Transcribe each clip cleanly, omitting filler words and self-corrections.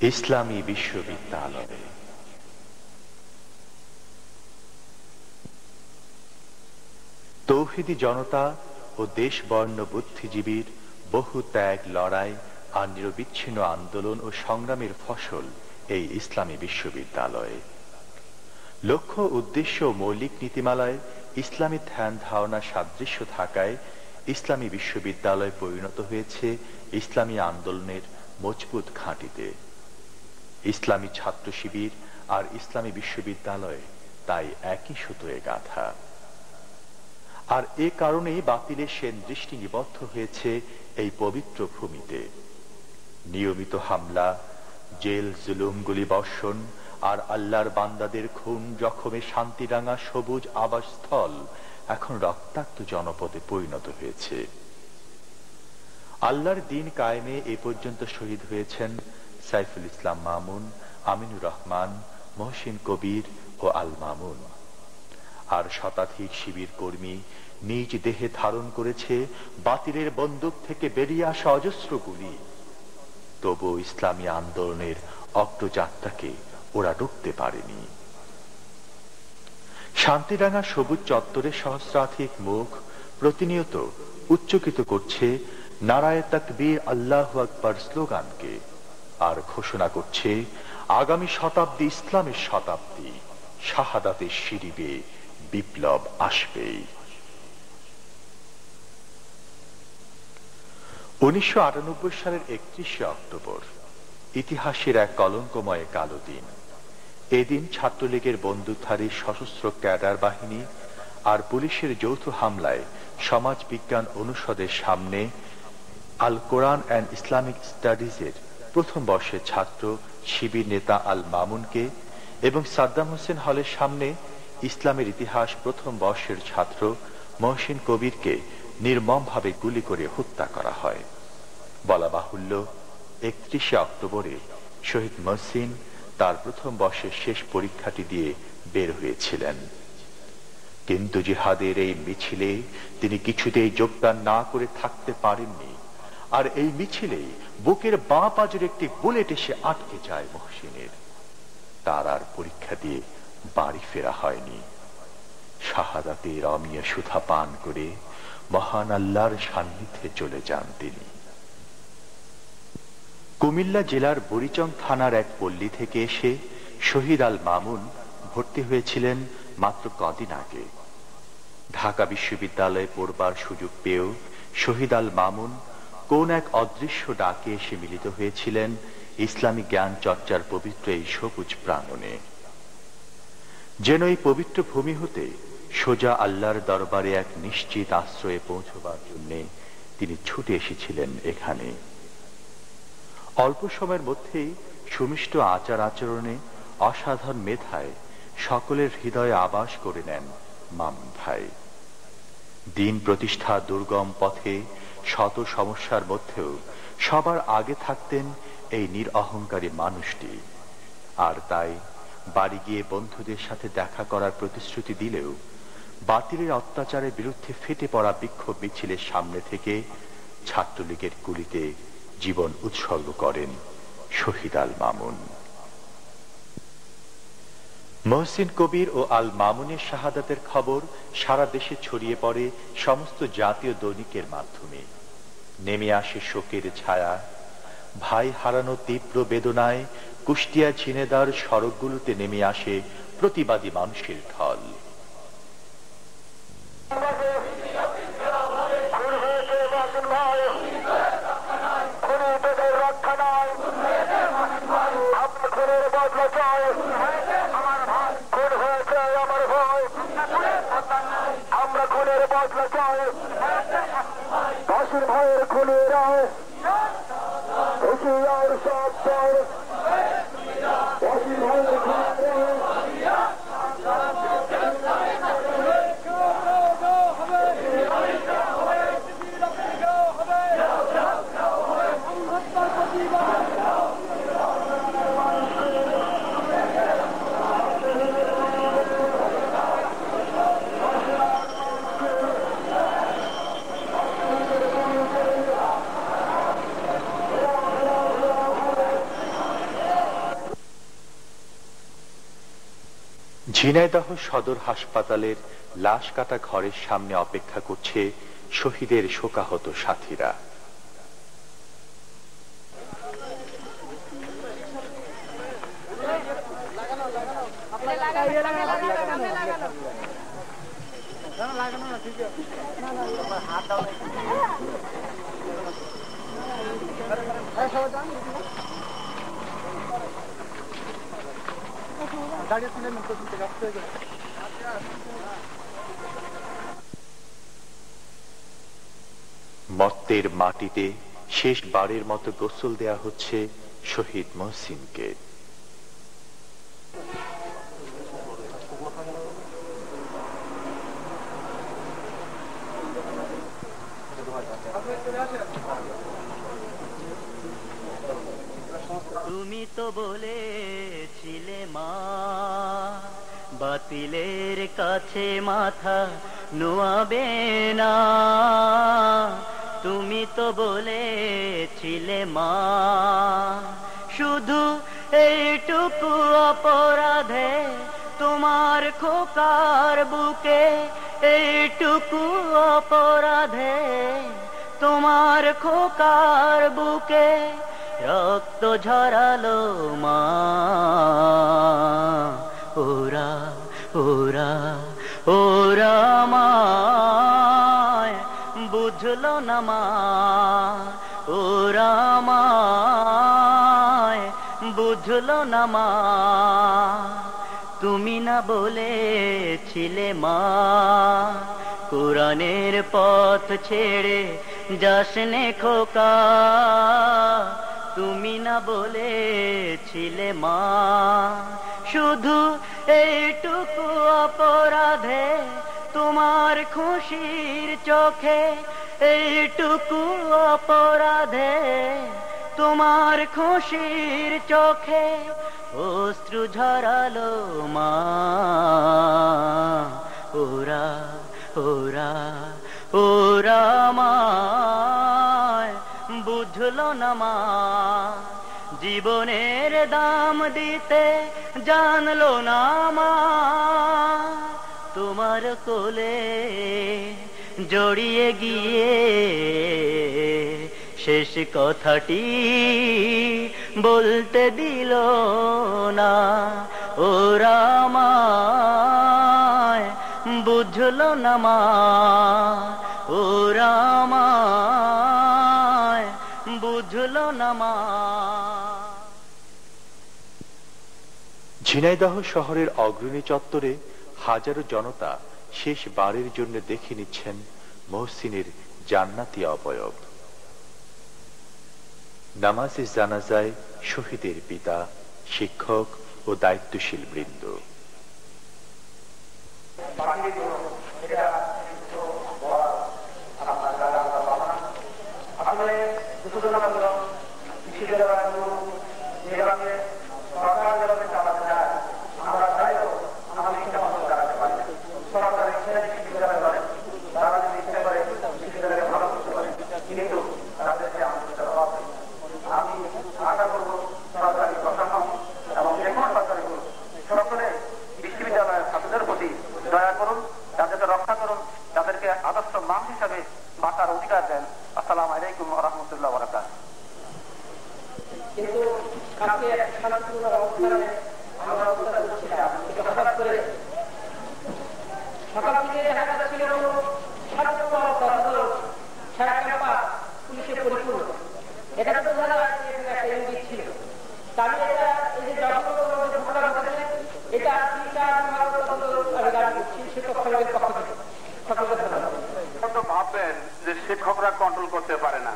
ইসলামী বিশ্ববিদ্যালয়। তৌহিদি জনতা ও দেশবর্ণ বুদ্ধিজীবীর বহু ত্যাগ, লড়াই আর নিরবিচ্ছিন্ন আন্দোলন ও সংগ্রামের ফসল এই ইসলামী বিশ্ববিদ্যালয়। লক্ষ্য, উদ্দেশ্য ও মৌলিক নীতিমালায় ইসলামী ধ্যান ধারণা সাদৃশ্য থাকায় ইসলামী বিশ্ববিদ্যালয় পরিণত হয়েছে ইসলামী আন্দোলনের মজবুত ঘাঁটিতে। ইসলামী ছাত্র শিবির আর ইসলামী বিশ্ববিদ্যালয় তাই একই সুতোয় গাঁথা। আর এ কারণেই বাতিলের সেন দৃষ্টি নিবদ্ধ হয়েছে এই পবিত্র ভূমিতে। নিয়মিত হামলা, জেল, জুলুম, গুলিবর্ষণ আর আল্লাহর বান্দাদের খুন জখমে শান্তিরাঙা সবুজ আবাসস্থল এখন রক্তাক্ত জনপদে পরিণত হয়েছে। আল্লাহর দিন কায়েমে এ পর্যন্ত শহীদ হয়েছেন সাইফুল ইসলাম মামুন, আমিনুর রহমান, মহসিন কবির ও আল মামুন। আর শতাধিক শিবির কর্মী নিজ দেহে ধারণ করেছে বাতিলের বন্দুক থেকে বেরিয়ে আসা অজস্র গুলি। তবু ইসলামী আন্দোলনের অগ্রযাত্রাকে ওরা রুখতে পারেনি। শান্তিরাঙা সবুজ চত্বরে সহস্রাধিক মুখ প্রতিনিয়ত উচ্চকিত করছে নারায়ে তাকবীর, আল্লাহু আকবার স্লোগানকে, আর ঘোষণা করছে আগামী শতাব্দী ইসলামের শতাব্দী, শাহাদাতের শিরিবে বিপ্লব আসবেই। 1998 সালের 31শে অক্টোবর ইতিহাসের এক কলঙ্কময় কালো দিন। এদিন ছাত্রলীগের বন্দুকধারী সশস্ত্র ক্যাডার বাহিনী আর পুলিশের যৌথ হামলায় সমাজ বিজ্ঞান অনুষদের সামনে আল কোরআন অ্যান্ড ইসলামিক স্টাডিজের প্রথম বর্ষের ছাত্র শিবির নেতা আল মামুনকে এবং সাদ্দাম হোসেন হলের সামনে ইসলামের ইতিহাস প্রথম বর্ষের ছাত্র মহসিন কবিরকে নির্মমভাবে গুলি করে হত্যা করা হয়। বলা বাহুল্য, 31শে অক্টোবরে শহীদ মহসিন তার প্রথম বর্ষের শেষ পরীক্ষাটি দিয়ে বের হয়েছিলেন। কিন্তু জিহাদের এই মিছিলে তিনি কিছুতেই যোগদান না করে থাকতে পারেননি। আর এই মিছিলেই বুকের বাঁ পাজের একটি বুলেট এসে আটকে যায় মহসিনের। তার আর পরীক্ষা দিয়ে বাড়ি ফেরা হয়নি। শাহাদাতের অমিয় সুধা পান করে মহান আল্লাহর সান্নিধ্যে চলে যান তিনি। কুমিল্লা জেলার বুড়িচং থানার এক পল্লী থেকে এসে শহীদ আল মামুন ভর্তি হয়েছিলেন মাত্র কদিন আগে। ঢাকা বিশ্ববিদ্যালয়ে পড়বার সুযোগ পেয়েও শহীদ আল মামুন কোন এক অদৃশ্য ডাকে এসে মিলিত হয়েছিলেন ইসলামী জ্ঞান চর্চার পবিত্র এই সবুজ প্রাঙ্গণে। যেন এই পবিত্র ভূমি হতে সোজা আল্লাহর দরবারে এক নিশ্চিত আশ্রয়ে পৌঁছবার জন্য তিনি ছুটে এসেছিলেন এখানে। অল্প সময়ের মধ্যেই সুমিষ্ট আচার আচরণে, অসাধারণ মেধায় সকলের হৃদয়ে আবাস করে নেন মামুন ভাই। দিন প্রতিষ্ঠা দুর্গম পথে শত সমস্যার মধ্যেও সবার আগে থাকতেন এই নিরঅহংকারী মানুষটি। আর তাই বাড়ি গিয়ে বন্ধুদের সাথে দেখা করার প্রতিশ্রুতি দিলেও বাতিলের অত্যাচারের বিরুদ্ধে ফেটে পড়া বিক্ষোভ মিছিলের সামনে থেকে ছাত্রলীগের গুলিতে জীবন উৎসর্গ করেন শহীদ আল মামুন। মহসিন কবির ও আল মামুনের শাহাদাতের খবর সারা দেশে ছড়িয়ে পড়ে সমস্ত জাতীয় দৈনিকের মাধ্যমে। নেমে আসে শোকের ছায়া। ভাই হারানো তীব্র বেদনায় কুষ্টিয়া, ঝিনেদার সড়কগুলোতে নেমে আসে প্রতিবাদী মানুষের ঢল। ভাইয়ের খুনের ঝিনাইদহ সদর হাসপাতালের লাশ কাটা ঘরের সামনে অপেক্ষা করছে শহীদের শোকাহত সাথীরা। মর্তের মাটিতে শেষবারের মতো গোসল দেয়া হচ্ছে শহীদ মহসিনকে। তুমি তো বলেছিলে মা, বাতিলের কাছে মাথা নোয়াবে না। তুমি তো বলেছিলে মা, শুধু এইটুকু অপরাধে তোমার খোকার বুকে, এইটুকু অপরাধে তোমার খোকার বুকে রক্ত ঝরালো মা। ওরা ওরা ওরা আমায় বুঝলো না মা, ওরা আমায় বুঝলো না মা। তুমি না বলেছিলে মা, কোরআনের পথ ছেড়ে যাসনে খোকা। তুমি না বলেছিলে মা, শুধু এইটুকু অপরাধে তোমার খুশির চোখে, এইটুকু অপরাধে তোমার খুশির চোখে অশ্রু ঝরালো মা। ওরা ওরা ওরা আমায় বুঝলো না মা, জীবনের দাম দিতে জানলো না মা। তোমার কোলে জড়িয়ে গিয়ে শেষ কথাটি বলতে দিল না। ওরা আমায় বুঝলো না মা, ওরা আমায় বুঝলো না মা। ঝিনাইদহ শহরের অগ্রণী চত্বরে হাজারো জনতা শেষবারের জন্য দেখে নিচ্ছেন মহসিনের জান্নাতি অবয়ব। নামাজে জানাজায় শহীদের পিতা, শিক্ষক ও দায়িত্বশীল বৃন্দ। ভাববেন যে শিক্ষকরা কন্ট্রোল করতে পারে না।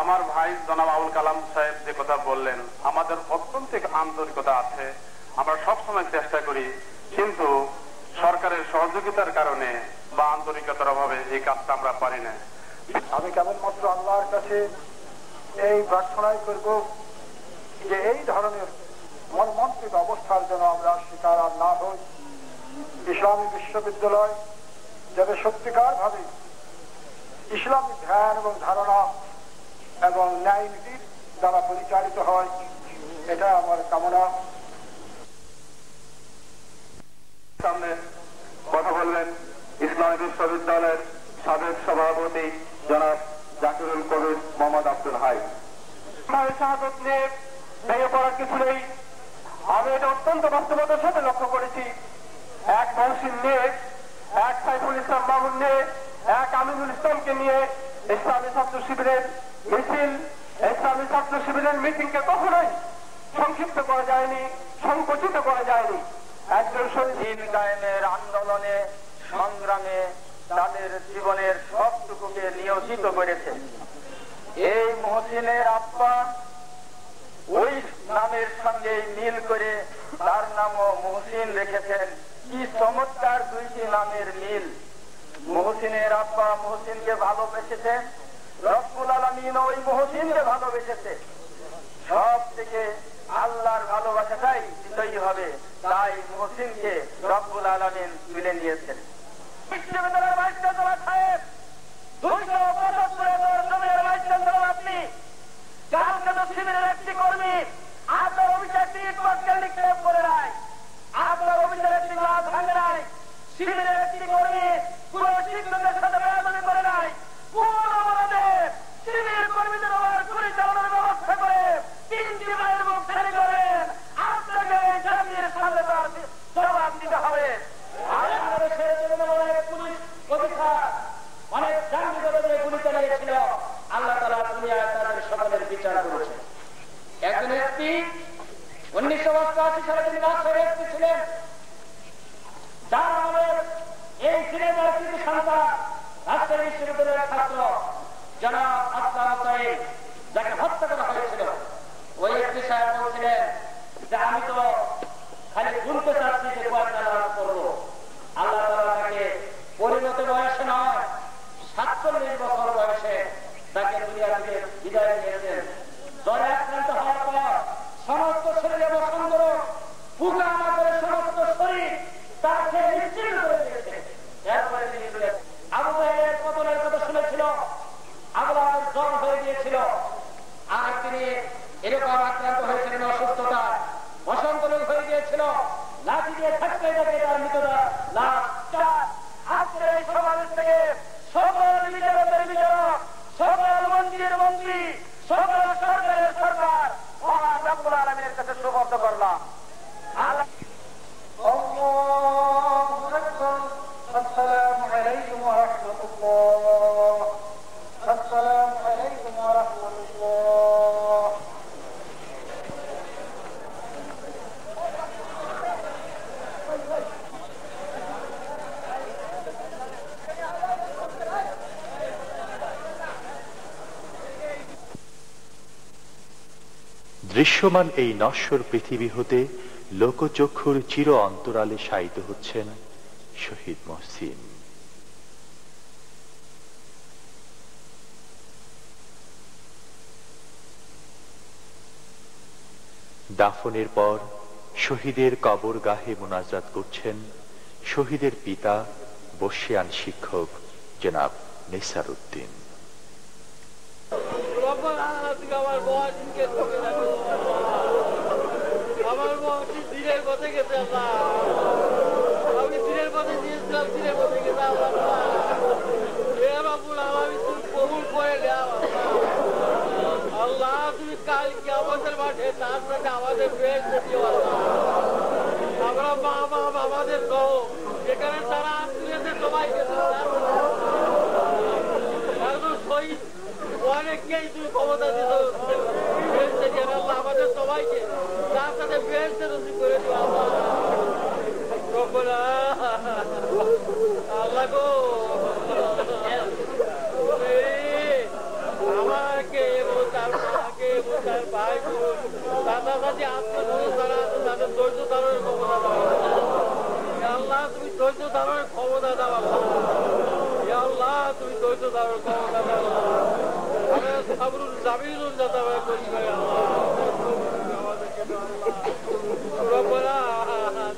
আমার ভাই জনাব আবুল কালাম সাহেব যে কথা বললেন, আমাদের অত্যন্ত আন্তরিকতা আছে, আমরা সবসময় চেষ্টা করি, কিন্তু সরকারের সহযোগিতার কারণে বা আন্তরিকতার অভাবে এই কাজটা আমরা পারি না। আমি কেবলমাত্র আল্লাহর কাছে এই প্রার্থনাই করব যে এই ধরনের মর্মান্তিক অবস্থার যেন আমরা শিকার আর না হই। ইসলামী বিশ্ববিদ্যালয় যাতে সত্যিকার ভাবে ইসলামী ধ্যান এবং ধারণা এবং ন্যায় নীতির দ্বারা পরিচালিত হয়, এটা আমার কামনা। সামনে কথা বলবেন ইসলামী বিশ্ববিদ্যালয়ের সাবেক সভাপতি জনাব জাকিরুল কবির মোহাম্মদ আব্দুল হাই। শাহাদত নিয়ে ভেঙে পড়ার কিছু নেই। আমি এটা অত্যন্ত বাস্তবতার সাথে লক্ষ্য করেছি। এক মহসিন নিয়ে, এক সাইফুল ইসলাম মামুন নিয়ে, এক আমিনুল ইসলামকে নিয়ে ইসলামী ছাত্র শিবিরের মিছিল, ইসলামী ছাত্র শিবিরের মিটিংকে কখনোই সংক্ষিপ্ত করা যায়নি, সংকুচিত করা যায়নি। একজন শহীদ কায়েমের আন্দোলনে সংগ্রামে তাদের জীবনের সবটুকুকে নিয়োজিত করেছে। এই মহসিনের আব্বা ওই নামের সঙ্গে মিল করে তার নামও মহসিন রেখেছেন। কি চমৎকার দুইটি নামের মিল। মহসিনের আব্বা মহসিনকে ভালোবেসেছেন, রব্বুল আলামিন ওই মহসিনকে ভালোবেসেছে। সব থেকে আল্লাহর ভালোবাসাটাই বিজয়ী হবে, তাই মহসিনকে রব্বুল আলামিন তুলে নিয়েছেন। বিশ্ববিদ্যালয়ের ভাইস চ্যান্সেলর সাহেব, 275 জমির ভাইস চ্যান্সেলর আপনি, কালকে তো শিবিরের একটি কর্মী আপনার অফিসে একটি ইটপাটকেল নিক্ষেপ করে নাই, আপনার অফিসের একটি গ্লাস ভাঙে নাই, শিবিরের একটি কর্মী কোন শিক্ষকের সাথে বেয়াদবি করে নাই, কোন অপরাধে শিবিরের কর্মীদের ওপর গুলি চালানোর ব্যবস্থা করে 3টি মায়ের মুখ ছেড়ে করেন, আপনাকে এই জাতির সামনে তার জবাব দিতে হবে। অনেক জাতিগতদের গুলি চালিয়েছিল, আল্লাহ তাআলা দুনিয়ায় তাদের সকলের বিচার করেছেন। একজন ব্যক্তি 1988 সালে তিনি রাজশাহীর ব্যক্তি ছিলেন, যার আমাদের এই সিনেমার কৃতি সন্তান রাজশাহী বিশ্ববিদ্যালয়ের ছাত্র জনাব আসলাম সাহেব, যাকে হত্যা করা হয়েছিল। ওই ব্যক্তি সাহেব বলছিলেন যে আমি তো খালি শুনতে চাচ্ছি যে কয়টা নামাজ পড়বো। আল্লাহ তাআলা তাকে পরিণত বয়সে নয়, 47 বছর বয়সে তাকে দুনিয়া থেকে বিদায় দিয়েছেন। জ্বরে আক্রান্ত হওয়ার পর সমস্ত শরীরে বসন্ত রোগ, পুকা আমা করে সমস্ত শরীর তাকে নিশ্চিন্ন করে দিয়েছে। এরপরে তিনি বলেন আবু জাহেলের পতনের কথা শুনেছিল, আবু লাহাবের জ্বর হয়ে গিয়েছিল, আর তিনি এরকম আক্রান্ত হয়েছিলেন অসুস্থতা, বসন্ত রোগ হয়ে গিয়েছিল, লাঠি দিয়ে থাকতে থাকে তার মৃতদেহ লাশ। আজকের এই সমাবেশ থেকে সকল বিচারকের বিচারক, সকল মন্ত্রীর মন্ত্রী, সকল সরকারের সরকার মহান রব্বুল আলামিনের কাছে সুবর্দ করলাম। আসসালামু আলাইকুম ওয়া রাহমাতুল্লাহ। আসসালামু আলাইকুম ওয়া রাহমাতুল্লাহ। দৃশ্যমান এই নশ্বর পৃথিবী হতে লোকচক্ষুর চির অন্তরালে শায়িত হচ্ছেন শহীদ মহসিন। দাফনের পর শহীদের কবরগাহে মোনাজাত করছেন শহীদের পিতা বর্ষিয়ান শিক্ষক জনাব নিসার উদ্দিন। আমার বয়সী দিনের পথে গেছে, আমি দিনের পথে দিয়েছিলাম, দিনের পথে গেছে আমার আমি তুমি কবুল করে দেওয়া আল্লাহ। তুমি কালকে আমাদের মাঠে তার সাথে আমাদের বেশ দিও আল্লাহ। আমরা মা বাবা আমাদের সহ যেখানে তারা আত্মীয়তে সবাই গেছে, শহীদ অনেককেই তুমি ক্ষমতা দিত আল্লাহ, আমাদের সবাইকে তার সাথে বেহেশতে নসিব করে দিও আল্লাহ। আল্লাহ গো আমাকে এবং তার মাকে এবং তার ভাই বোন দাদা দাদি আত্মীয় যারা আছে তাদের ধৈর্য ধারণের ক্ষমতা দাও আল্লাহ। তুমি ধৈর্য ধারণের ক্ষমতা দাও আল্লাহ। আল্লাহ তুমি ধৈর্য ধারণের ক্ষমতা দাও। সাবরুল জামিনুল যাতে আমরা করি ভাই আল্লাহ।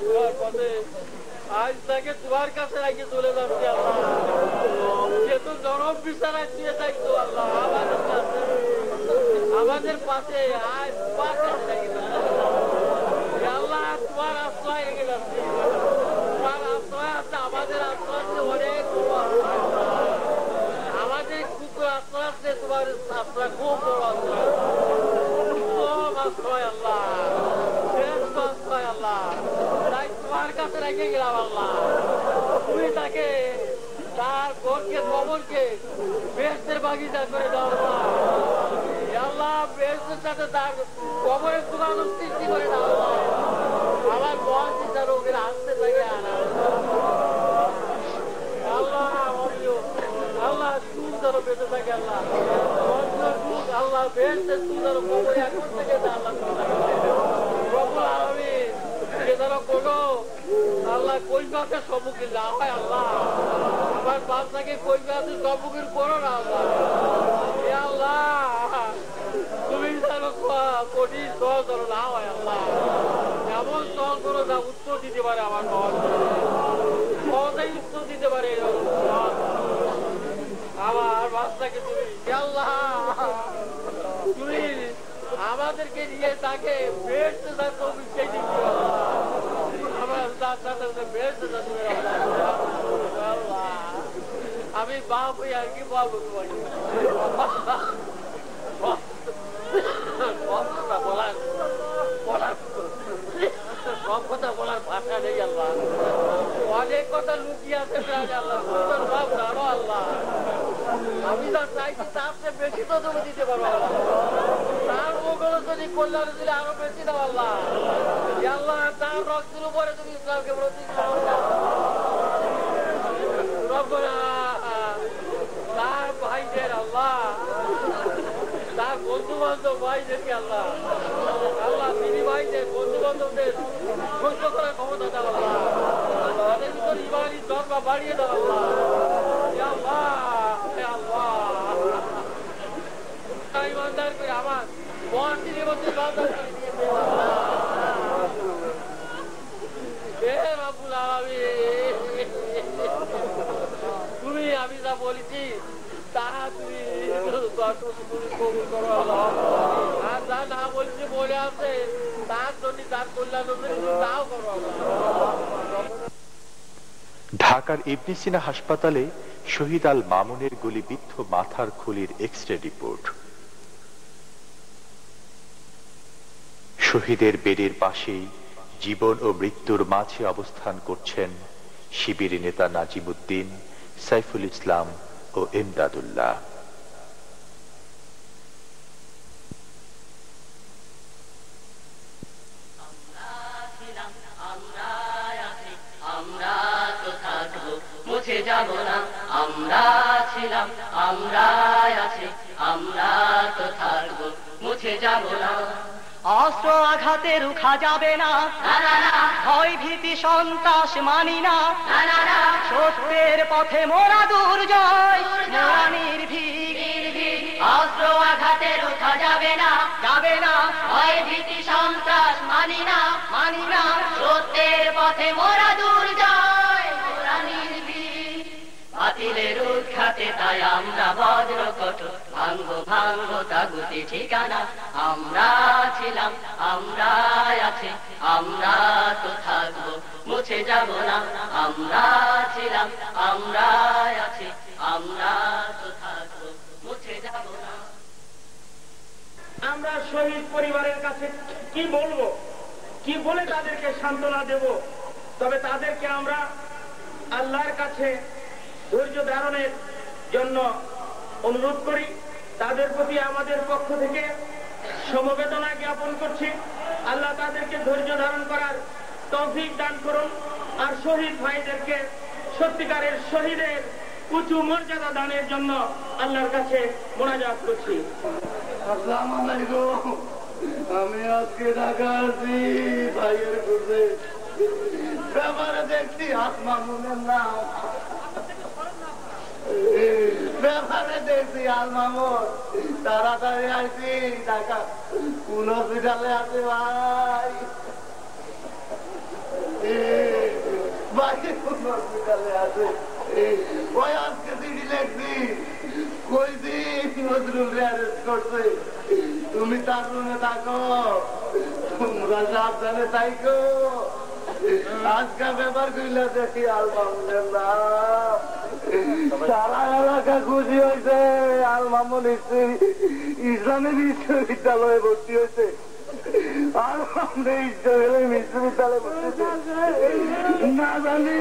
তোমার পথে আজ তাকে তোমার কাছে রাখি চলে যাচ্ছি আল্লাহ। যেহেতু জনম বিচারায় দিয়ে থাকতো আল্লাহ আমাদের পাশে আজ তোমার কাছে রাখি আল্লাহ। তোমার আশ্রয় রেখে যাচ্ছি তোমার আশ্রয় আছে, আমাদের আশ্রয় আছে অনেক বড় আশ্রয়। আমাদের কুকুর আশ্রয় আছে, তোমার আশ্রয় খুব বড় আশ্রয়, উত্তম আশ্রয় আল্লাহ, শ্রেষ্ঠ আশ্রয় আল্লাহ। তাই তোমার কাছে রেখে গেলাম আল্লাহ, তুমি তাকে তার ঘরকে কবরকে বেহেশতের বাগিচা করে দাও আল্লাহ। আল্লাহ বেহেশতের সাথে তার কবরের দোকান সৃষ্টি করে দাও আল্লাহ। আমার বয়সটা রোগের আসতে থাকে আল্লাহ, আল্লাহ তুই ধরো বেঁচে থাকে আল্লাহ, আল্লাহ বেহেশতের তুই ধরো কবরে এখন থেকে আল্লাহ আল্লাহ কৈফিয়তের সম্মুখীন না হয় আল্লাহ। আমার বাচ্চাকে কৈফিয়তের সম্মুখীন করো না আল্লাহ। আল্লাহ তুমি যেন কঠিন সহজ করো না হয় আল্লাহ, এমন সহজ করো যা উত্তর দিতে পারে আমার সহজেই উত্তর দিতে পারে আমার বাচ্চাকে তুমি আল্লাহ। তুমি আমাদেরকে নিয়ে তাকে বেড়তে থাকো সেই দিন আমি বাপ হই আর কি বলবো সব কথা বলার ভাষা নেই আল্লাহ, অনেক কথা লুকিয়ে আছে আল্লাহ, আল্লাহ আমি তো চাইছি তার চেয়ে বেশি তো তুমি দিতে পারবো আল্লাহ, তার মুখগুলো যদি কল্যাণ দিলে আরো বেশি দাও আল্লাহ। আল্লাহ তার রক্তের উপরে তুমি ইসলামকে প্রতিষ্ঠা তার ভাইদের আল্লাহ, তার বন্ধু বান্ধব ভাইদেরকে আল্লাহ, আল্লাহ তিনি ভাইদের বন্ধু বান্ধবদের সহ্য করার ক্ষমতা দাও আল্লাহ, তাদের ভিতর ইমানি জন্মা বাড়িয়ে দাও আল্লাহ। ইমানদার করে আমার মহাসিনের মধ্যে তুমি আমি যা বলেছি তা তুমি কবুল করো আল্লাহ, আর যা না বলছি বলে আছে তার জন্য তার কল্যাণ তাও করো আল্লাহ। ঢাকার ইবনে সিনা হাসপাতালে শহীদ আল মামুনের গুলিবিদ্ধ মাথার খুলির এক্স-রে রিপোর্ট। শহীদের বেডের পাশেই জীবন ও মৃত্যুর মাঝে অবস্থান করছেন শিবির নেতা নাজিমউদ্দিন, সাইফুল ইসলাম ও এমদাদুল্লাহ। মুছে যাব না, আমরা ছিলাম, আমরা আছি, আমরা তো থাকবো, মুছে যাব না। অস্ত্র আঘাতে রুখা যাবে না, ভয় ভীতি সন্ত্রাস মানি না, সত্যের পথে মোরা দুর্জয়, মোরা নির্ভীক। অস্ত্র আঘাতে রুখা যাবে না, যাবে না, ভয় ভীতি সন্ত্রাস মানি না, মানি না, সত্যের পথে মোরা দুর্জয়, মোরা নির্ভীক। বাতিলের উৎখাতে তাই আমরা বজ্র কঠোর, ভাঙবো ভাঙবো তাগুতি ঠিকানা। আমরা ছিলাম, আমরা আছি, আমরা তো থাকবো, মুছে যাব না। আমরা ছিলাম, আমরা আছি, আমরা তো থাকবো, মুছে যাব না। আমরা শহীদ পরিবারের কাছে কি বলবো, কি বলে তাদেরকে সান্ত্বনা দেব? তবে তাদেরকে আমরা আল্লাহর কাছে ধৈর্য ধারণের জন্য অনুরোধ করি। তাদের প্রতি আমাদের পক্ষ থেকে সমবেদনা জ্ঞাপন করছি। আল্লাহ তাদেরকে ধৈর্য ধারণ করার তৌফিক দান করুন, আর শহীদ ভাইদেরকে সত্যিকারের শহীদের উঁচু মর্যাদা দানের জন্য আল্লাহর কাছে মোনাজাত করছি। আসসালামু আলাইকুম। আমি আজকে ঢাকা আছি ভাইয়ের ঘুরতে, ব্যাপারে দেখছি মামুনের নাম, ব্যাপারে দেখছি আল মামুন। তাড়াতাড়ি আসছি, ঢাকা কোন হসপিটালে আছে ভাই? ভাই কোন হসপিটালে আছে? ওই আজকে চিঠি লেখছি, কইছি নজরুল অ্যারেস্ট করছে, তুমি তার রুমে থাকো, তোমরা সাবধানে থাকো। আজকে ব্যাপার কইলা দেখি আলহামদুলিল্লাহ সারা এলাকা খুশি হয়েছে। আল মামুন ইসলামী বিশ্ববিদ্যালয়ে ভর্তি হয়েছে। আর আমরা ইসলামী বিশ্ববিদ্যালয়ে ভর্তি না জানি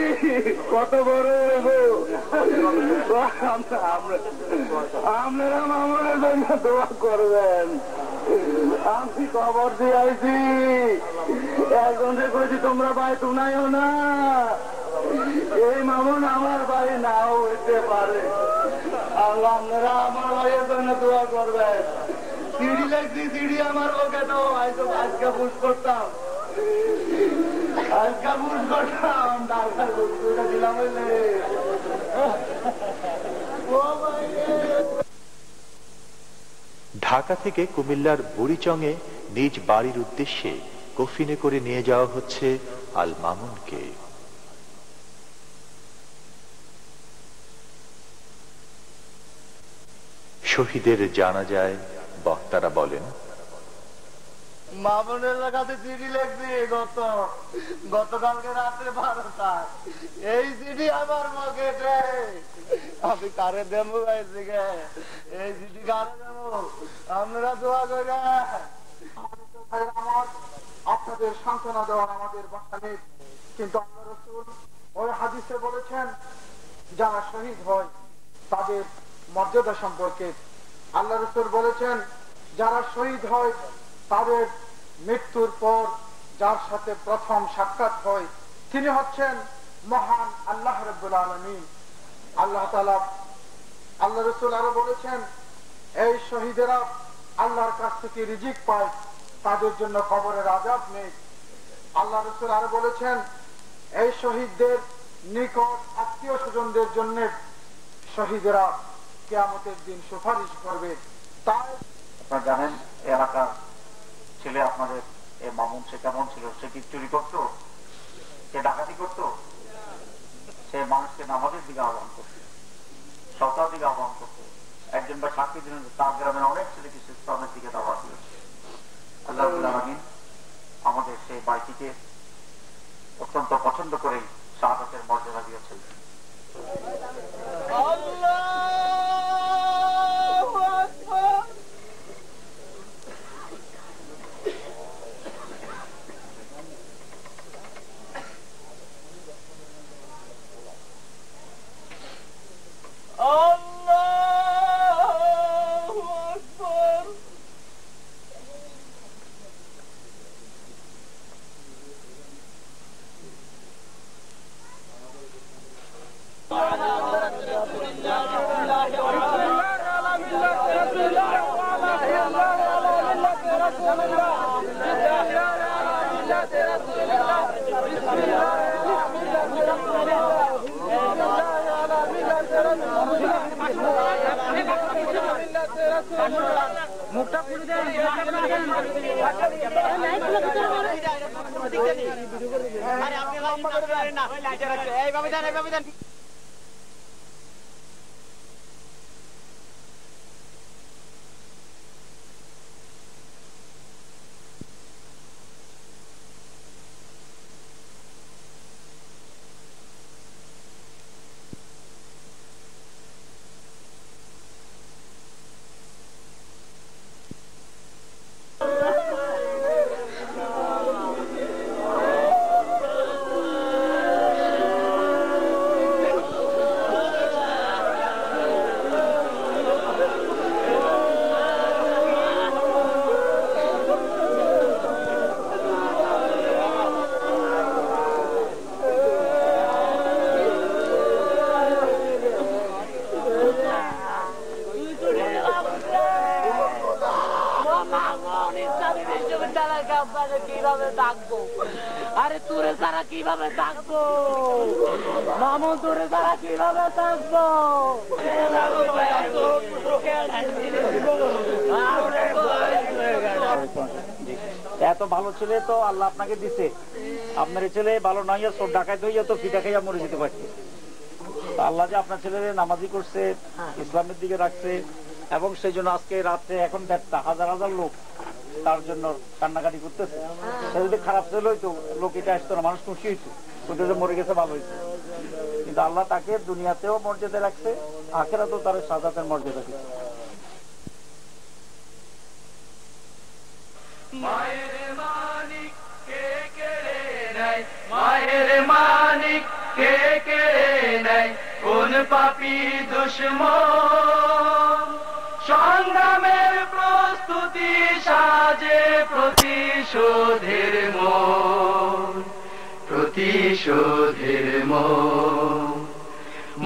কত বড় আপনারা মামুনের জন্য দোয়া করবেন। আমি খবর দিয়ে আইছি, একজনকে কইছি তোমরা ভাই শুনাইও না, এই মামুন আমার ভাই নাও হইতে পারে। আল্লাহ আপনারা আমার ভাইয়ের জন্য দোয়া করবেন। সিঁড়ি লাগছি, সিঁড়ি আমার ওকে তো হয়তো আজকে বুঝ করতাম, আজকে বুঝ করতাম ডাক্তার বুঝটা দিলাম হইলে। ঢাকা থেকে কুমিল্লার বুড়িচংয়ে নিজ বাড়ির উদ্দেশ্যে কফিনে করে নিয়ে যাওয়া হচ্ছে আল মামুনকে। শহীদের জানাজায় বক্তারা বলেন, মামুনের কাছে চিঠি লিখছি গতকালকে রাত্রে 12টায়। এই চিঠি আমার পকেটে, আমি কারে দেবো গাইছি গে, এই চিঠি কারে দেবো? আপনারা দোয়া করে আপনাদের সান্ত্বনা দেওয়ার আমাদের বার্তা নেই, কিন্তু আল্লাহ রাসূল ওই হাদিসে বলেছেন যারা শহীদ হয় তাদের মর্যাদা সম্পর্কে। আল্লাহ রাসূল বলেছেন যারা শহীদ হয় তাদের মৃত্যুর পর যার সাথে প্রথম সাক্ষাৎ হয় তিনি হচ্ছেন মহান আল্লাহ রাব্বুল আলামিন। আল্লাহ তাআলা আল্লাহ রাসূল আরো বলেছেন এই শহীদেরা আল্লাহর কাছ থেকে রিজিক পায়, তাদের জন্য কবরের আযাব নেই। আল্লাহ রাসূল আরো বলেছেন এই শহীদদের নিকট আত্মীয় স্বজনদের জন্য শহীদেরা কিয়ামতের দিন সুপারিশ করবে। তাই আপনারা জানেন এলাকার ছেলে আপনাদের এই মামুন সে কেমন ছিল? সে কি চুরি করতো? সে ডাকাতি করতো? সে মানুষকে নামাজের দিকে আহ্বান করতো, সততার দিকে আহ্বান করতো। একজন বা সাক্ষী দিলেন তার গ্রামের অনেক ছেলেকে সে ইসলামের দিকে দাওয়াত দিয়েছে। আল্লাহ রাব্বুল আলামিন আমাদের সেই ভাইটিকে অত্যন্ত পছন্দ করে শাহাদাতের মর্যাদা দিয়েছেন। মুখটা পুরো দেন আরে আপনি না এইভাবে দেন এইভাবে দেন। কিভাবে ডাকবো? আরে তোরে ছাড়া কিভাবে ডাকবো? মামুন তোরে ছাড়া কিভাবে ডাকবো? এত ভালো ছেলে তো আল্লাহ আপনাকে দিছে, আপনার ছেলে ভালো নয় সব ডাকায় হইয়া তো ফিটা খাইয়া মরে যেতে পারছে। আল্লাহ যে আপনার ছেলেরে নামাজি করছে, ইসলামের দিকে রাখছে, এবং সেই জন্য আজকে রাত্রে এখন 1.5 হাজার লোক তার জন্য কান্নাকাটি করতেছে। সে যদি খারাপ ছেলে হইতো লোক এটা আসতো না, মানুষ খুশি হইতো, কোথাও মরে গেছে ভালো হইতো। কিন্তু আল্লাহ তাকে দুনিয়াতেও মর্যাদা রাখছে, আখিরাতেও তার শাহাদাতের মর্যাদা দিচ্ছে। মায়ের মানিক কে কেড়ে নেয়, মায়ের মানিক কে কেড়ে নেয়, কোন পাপী দুশমন। সংগ্রামের প্রস্তুতি সাজে প্রতিশোধের মন, প্রতিশোধের মন।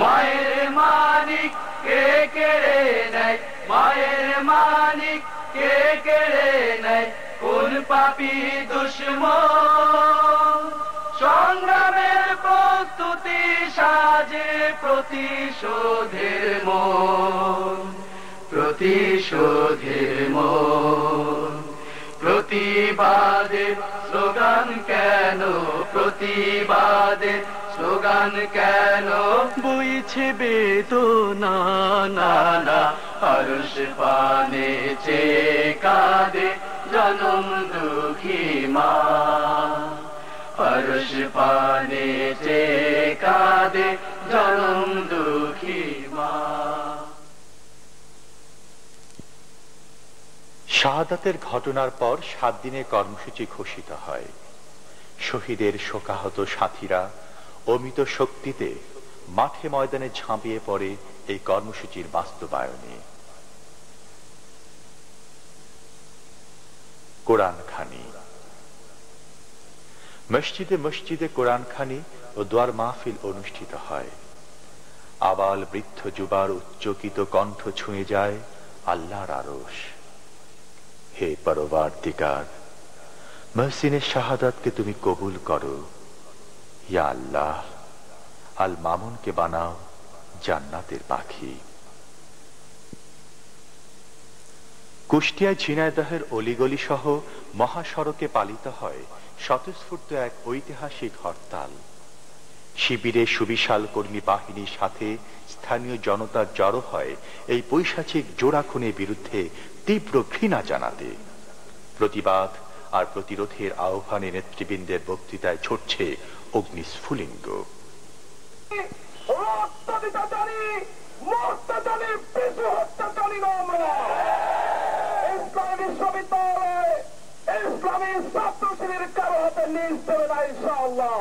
মায়ের মানিক কে কেড়ে নেয়, মায়ের মানিক কে কেড়ে নেয়, কোন পাপী দুশমন। সংগ্রামের প্রস্তুতি সাজে প্রতিশোধের মন, প্রতিশোধের মন। প্রতিবাদের স্লোগান কেন, প্রতিবাদের স্লোগান কেন, বইছে বেদনা না না, আরশ পানে চেয়ে কাঁদে জনম দুঃখী মা, আরশ পানে চেয়ে কাঁদে জনম দুঃখী মা। শাহাদাতের ঘটনার পর 7 দিনের কর্মসূচি ঘোষিত হয়। শহীদের শোকাহত সাথীরা অমিত শক্তিতে মাঠে ময়দানে ঝাঁপিয়ে পড়ে এই কর্মসূচির বাস্তবায়নে। কোরআনখানি। মসজিদে মসজিদে কোরআনখানি ও দোয়ার মাহফিল অনুষ্ঠিত হয়। আবাল বৃদ্ধ যুবার উচ্চকিত কণ্ঠ ছুঁয়ে যায় আল্লাহর আরশ। হে পরওয়ারদিগার, মহসিনের শাহাদাতকে তুমি কবুল করো। ইয়া আল্লাহ, আল মামুনকে বানাও জান্নাতের পাখি। কুষ্টিয়ায় ঝিনাইদহের অলিগলি সহ মহাসড়কে পালিত হয় স্বতঃস্ফূর্ত এক ঐতিহাসিক হরতাল। শিবিরে সুবিশাল কর্মী বাহিনীর সাথে স্থানীয় জনতার জড়ো হয় এই পৈশাচিক জোড়া খুনের বিরুদ্ধে তীব্র ঘৃণা জানাতে। প্রতিবাদ আর প্রতিরোধের আহ্বানে নেতৃবৃন্দের বক্তৃতায় ছড়ছে অগ্নিস্ফুলিঙ্গ। বিশ্ববিদ্যালয় ইসলামী ছাত্র শিবির কারো হাতে নিজ দেবে না ইনশাআল্লাহ।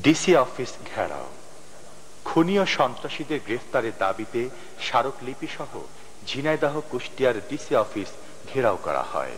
ডিসি অফিস ঘেরাও। খুনি ও সন্ত্রাসীদের গ্রেফতারের দাবিতে স্মারকলিপি সহ ঝিনাইদহ কুষ্টিয়ার ডিসি অফিস ঘেরাও করা হয়।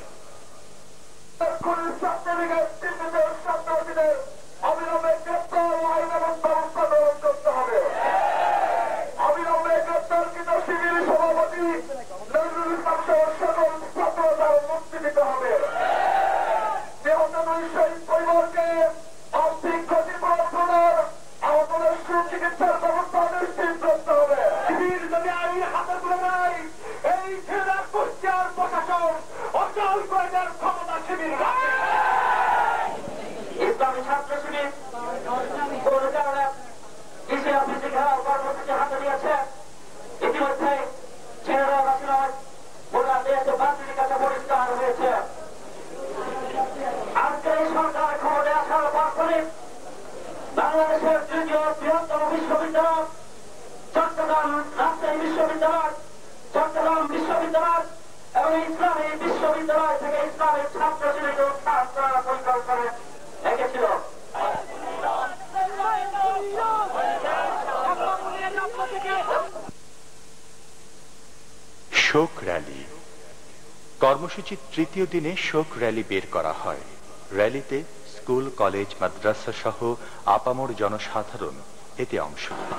বাংলাদেশের তৃতীয় বৃহত্তম বিশ্ববিদ্যালয় চট্টগ্রাম রাজশাহী বিশ্ববিদ্যালয়, চট্টগ্রাম বিশ্ববিদ্যালয় এবং ইসলামী বিশ্ববিদ্যালয় থেকে ইসলামের ছাত্র শিবিরকে উত্থান করার পরিকল্পনা রেখেছিল। শোক র্যালি। কর্মসূচির তৃতীয় দিনে শোক র্যালি বের করা হয়। র্যালিতে স্কুল, কলেজ, মাদ্রাসা সহ আপামর জনসাধারণ এতে অংশ নেন।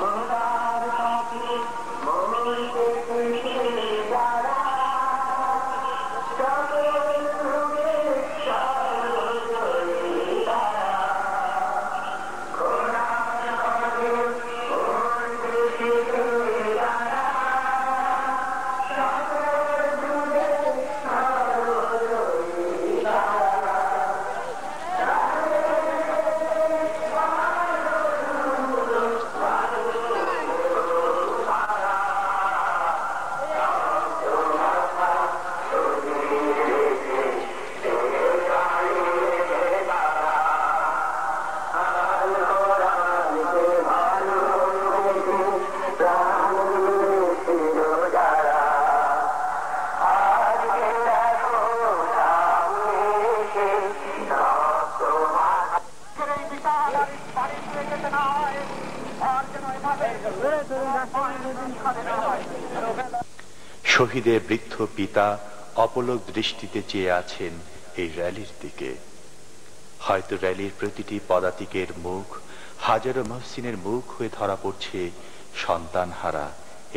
শহীদের বৃদ্ধ পিতা অপলক দৃষ্টিতে চেয়ে আছেন এই র্যালির দিকে। হয়তো র্যালির প্রতিটি পদাতিকের মুখ হাজারো মহসিনের মুখ হয়ে ধরা পড়ছে সন্তানহারা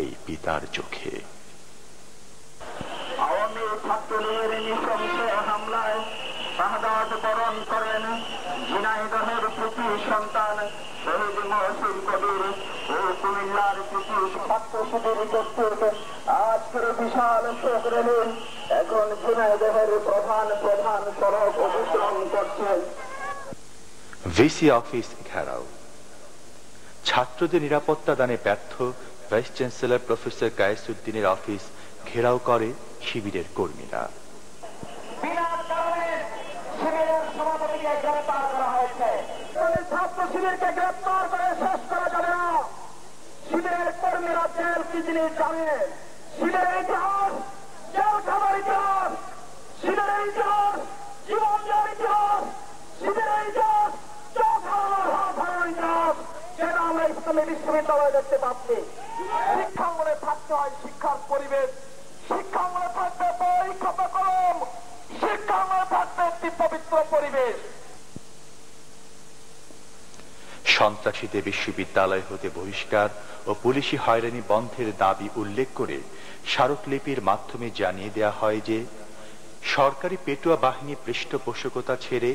এই পিতার চোখে। আওয়ামী ছাত্রলীগের নৃশংস হামলায় শাহাদাত বরণ করেন ঝিনাইদহের কৃতি সন্তান শহীদ মহসিন কবির ও কুমিল্লার কৃতি ছাত্র শিবির কর্তৃক আজকের বিশাল শোক র্যালি এখন ঝিনাইদহের প্রধান সড়ক অতিক্রম করছে। ভিসি অফিস ঘেরাও। ছাত্রদের নিরাপত্তা দানে ব্যর্থ ভাইস চ্যান্সেলর প্রফেসর কায়েসউদ্দিনের অফিস ঘেরাও করে শিবিরের কর্মীরা। সভাপতিকে গ্রেপ্তার করা হয়েছে। ছাত্র শিবিরকে গ্রেপ্তার করে শেষ করা যাবে না। শিবিরের কর্মীরা জেল কি জিনিস জানেন? শিবিরের ইতিহাস জেল খাবার ইতিহাস, শিবিরের ইতিহাস জীবন দেওয়ার ইতিহাস, শিবিরের ইতিহাস চোখ হারানোর ইতিহাস, যেটা আমরা ইসলামী বিশ্ববিদ্যালয়ে দেখতে পাচ্ছি। শিক্ষাঙ্গনে থাকতে হয় শিক্ষার পরিবেশ, শিক্ষাঙ্গনে থাকবে বই খাতা কলম, শিক্ষাঙ্গনে থাকবে একটি পবিত্র পরিবেশ। সন্ত্রাসীদের বিশ্ববিদ্যালয় হতে বহিষ্কার ও পুলিশি হয়রানি বন্ধের দাবি উল্লেখ করে স্মারকলিপির মাধ্যমে জানিয়ে দেয়া হয় যে সরকারি পেটুয়া বাহিনী পৃষ্ঠপোষকতা ছেড়ে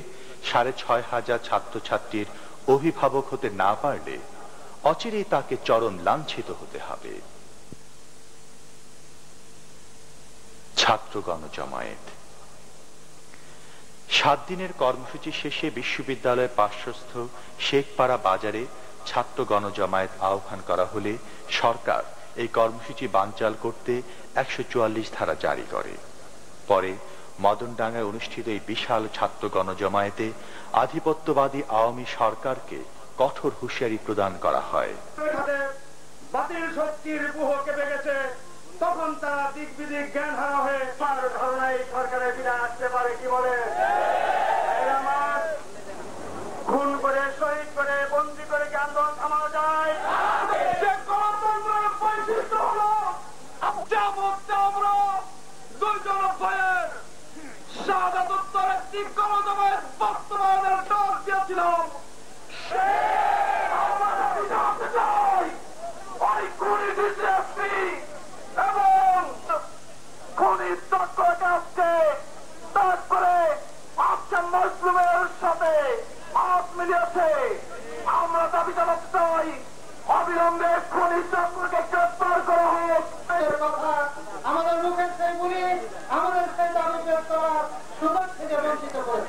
৬,৫০০ ছাত্রছাত্রীর অভিভাবক হতে না পারলে অচিরেই তাকে চরম লাঞ্ছিত হতে হবে। ছাত্র গণজমায়েত। ৭ দিনের কর্মসূচি শেষে বিশ্ববিদ্যালয়ের পার্শ্বস্থ শেখপাড়া বাজারে ছাত্র গণজমায়েত আহ্বান করা হলে সরকার এই কর্মসূচি বানচাল করতে ১৪৪ ধারা জারি করে। পরে মদনডাঙ্গায় অনুষ্ঠিত এই বিশাল ছাত্র গণজমায়েতে আধিপত্যবাদী আওয়ামী সরকারকে কঠোর হুঁশিয়ারি প্রদান করা হয়। বাতিল শক্তির বুহ কেঁপে গেছে, তখন তারা দিক বিদিক জ্ঞান হারা হয়ে তার ধারণায় সরকারের বিদায় আসতে পারে। কি বলে? খুন করে, শহীদ করে, বন্দী করে কি আন্দোলন থামানো যায়? গণতন্ত্রের বৈশিষ্ট্য হলো আমরা দুইজন ভয়ের শাহাদাত উত্তর একটি গণজমায়েত বাস্তবায়নের ডাক দিয়েছিলাম। এবং খনিজ চক্রকে তারপরে আফগান মুসলিমের সাথে হাত মিলিয়েছে। আমরা দাবি জানাতে চাই অবিলম্বে খনিজ চক্রকে গ্রেপ্তার করা হোক। আমাদের মুখের সেই গুলি আমাদের সেই দাবি পেশ করার সুযোগ থেকে বঞ্চিত করে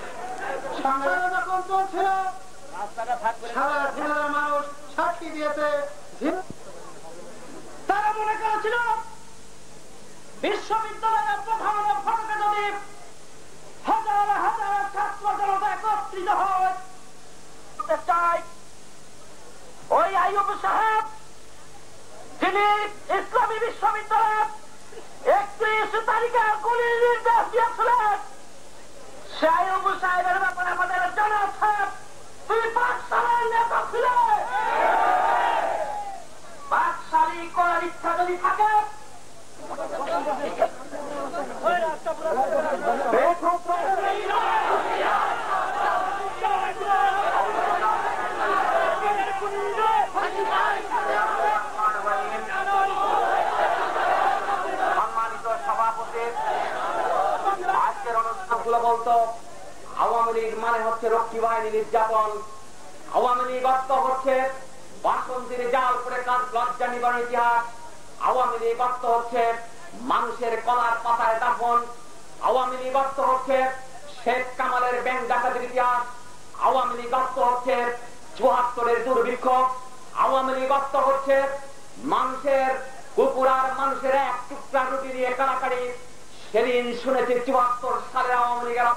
যখন চলছিল সারা জেলার মানুষ সাক্ষী দিয়েছে। তারা মনে করেছিল বিশ্ববিদ্যালয়ের প্রধান ফটকে যদি হাজার হাজার ছাত্র জনতা একত্রিত হয়, ওই আইয়ুব সাহেব যিনি ইসলামী বিশ্ববিদ্যালয়ের ৩১ তারিখের গুলির নির্দেশ দিয়েছিলেন, সে আইয়ুব সাহেবের ব্যাপারে আমাদের জানা আছে। তুই পাঠশালার নেতা ছিলেন। পাঠশালী করার ইচ্ছা যদি থাকে হচ্ছে রক্ষী বাহিনী নির্যাতন, আওয়ামী লীগ অর্থ হচ্ছে বাসন্তীর জাল করে লজ্জা নিবারণ ইতিহাস, আওয়ামী লীগ অর্থ হচ্ছে মানুষের কলার পাতায় দাফন, আওয়ামী লীগ অর্থ হচ্ছে শেখ কামালের ব্যাংক ডাকাতির ইতিহাস, আওয়ামী লীগ অর্থ হচ্ছে ৭৪-এর দুর্ভিক্ষ, আওয়ামী লীগ অর্থ হচ্ছে মানুষের কুকুর আর মানুষের এক টুকরা রুটি দিয়ে কারাকারি। সেদিন শুনেছি ৭৪ সালে আওয়ামী লীগের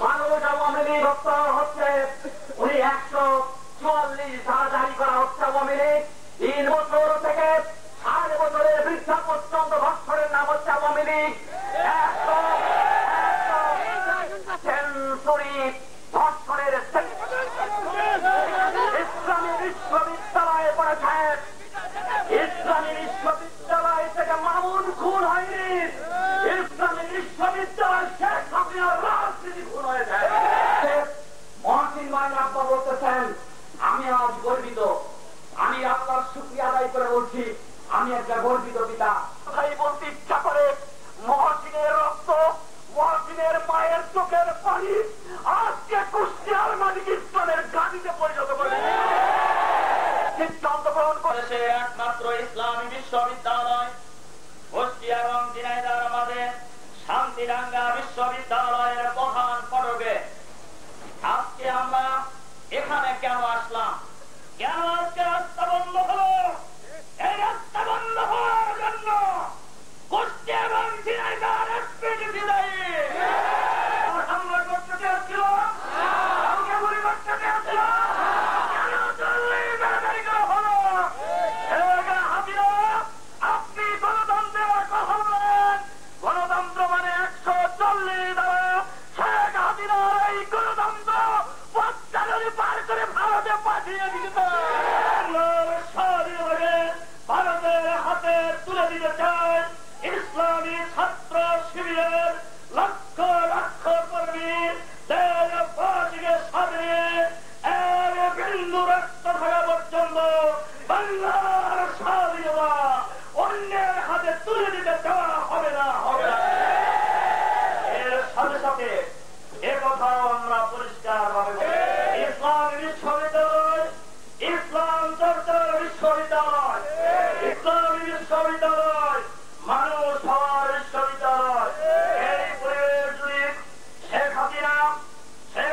মানুষ, আওয়ামী লীগ অর্থ হচ্ছে উনি ১৪৪ ধারা জারি করা হচ্ছে আওয়ামী লীগ, ৩ বছর থেকে ৬০ বছরের বৃদ্ধা পর্যন্ত ধর্ষণের নাম হচ্ছে আওয়ামী লীগ, সেঞ্চুরি ধর্ষণের ইসলামী বিশ্ববিদ্যালয়ে পড়েছে, ইসলামী বিশ্ববিদ্যালয় থেকে মামুন খুন হয়নি, ইসলামী বিশ্ববিদ্যালয় শেখ হাসিনার রাজনীতি খুন হয়েছে। মহসিন ভাই আব্বা বলতেছেন আমি আজ গর্বিত, আমি আল্লাহর শুকরিয়া আদায় করে বলছি আমি একটা গর্বিত পিতা। তাই বলতে ইচ্ছা করে মহসিনের রক্ত, মহসিনের মায়ের চোখের পানি আজকে কুষ্টিয়ার মাটিকে ইসলামের গাড়িতে পরিণত করে সিদ্ধান্ত গ্রহণ করেছে একমাত্র ইসলামী বিশ্ববিদ্যালয় কুষ্টিয়া এবং ঝিনাইদহের আমাদের শান্তিরাঙ্গা বিশ্ববিদ্যালয়ের প্রধান ফটকে। আজকে আমরা এখানে কেন আসলাম, কেন আজকে রাস্তা বন্ধ হলো? এই রাস্তা বন্ধ হওয়ার জন্য কুষ্টিয়া এবং ঝিনাইদহের এসপিডিসি দায়ী। হামলা করতে চেয়েছিল, কাউকে গুলি করতে চেয়েছিল, কেন চললেই বেড়াদারি করা হলো? আপনি গণতন্ত্রের কথা বলেন, গণতন্ত্র মানে ১৪০ ধারা, শেখ হাসিনার এই গণতন্ত্র পদ্মানদী পার করে ভারতে পাঠিয়ে দিতে ভারতের হাতে তুলে দিতে চায় ইসলামী ছাত্র শিবিরের লক্ষ লক্ষ কর্মী দেশবাসীকে সামনে এক বিন্দু রক্ত থাকা পর্যন্ত বাংলার স্বাধীনতা অন্যের হাতে তুলে দিতে দেওয়া হবে না, হবে না। এর সাথে সাথে একথাও আমরা পরিষ্কার ভাবে ইসলামী বিশ্ববিদ্যালয়, ইসলাম চর্চার বিশ্ববিদ্যালয়, ইসলামী বিশ্ববিদ্যালয়, মানুষ হওয়ার বিশ্ববিদ্যালয়। এই পরিবেশ যদি শেখ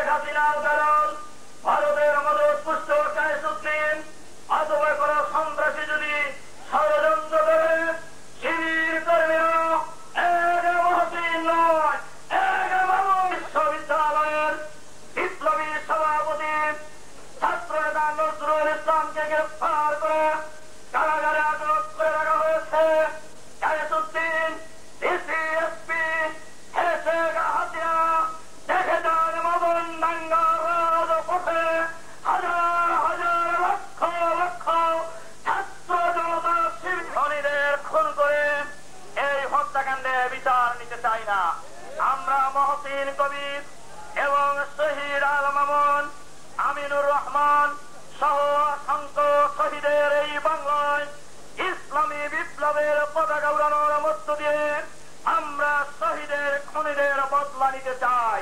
হাসিনার দল, ভারতের মদত পুষ্ট কায়েসুদ্দিন অথবা কোন সন্ত্রাসী যদি ষড়যন্ত্র করে শিবির কর্মীরা এক মহসিন নয়, এক বিশ্ববিদ্যালয়ের বিপ্লবী সভাপতি ছাত্র নেতা নজরুল ইসলামকে গ্রেফতার করে কারাগারে আটক করে রাখা হয়েছে। কায়েসুদ্দিন ডিসিএসপি শেখ হাসিনা দেখে যান মদন দাঙ্গার রাজপথে হাজার হাজার লক্ষ লক্ষ ছাত্র জনতা শিবিরীদের খুন করে এই হত্যাকাণ্ডে বিচার নিতে চাই না। আমরা মহসিন কবির এবং শহীদ আল মামুন, আমিনুর রহমান সহ অসংখ্য শহীদের এই বাংলায় ইসলামী বিপ্লবের পতাকা উড়ানোর মধ্য দিয়ে আমরা শহীদের খুনিদের বদলা নিতে চাই।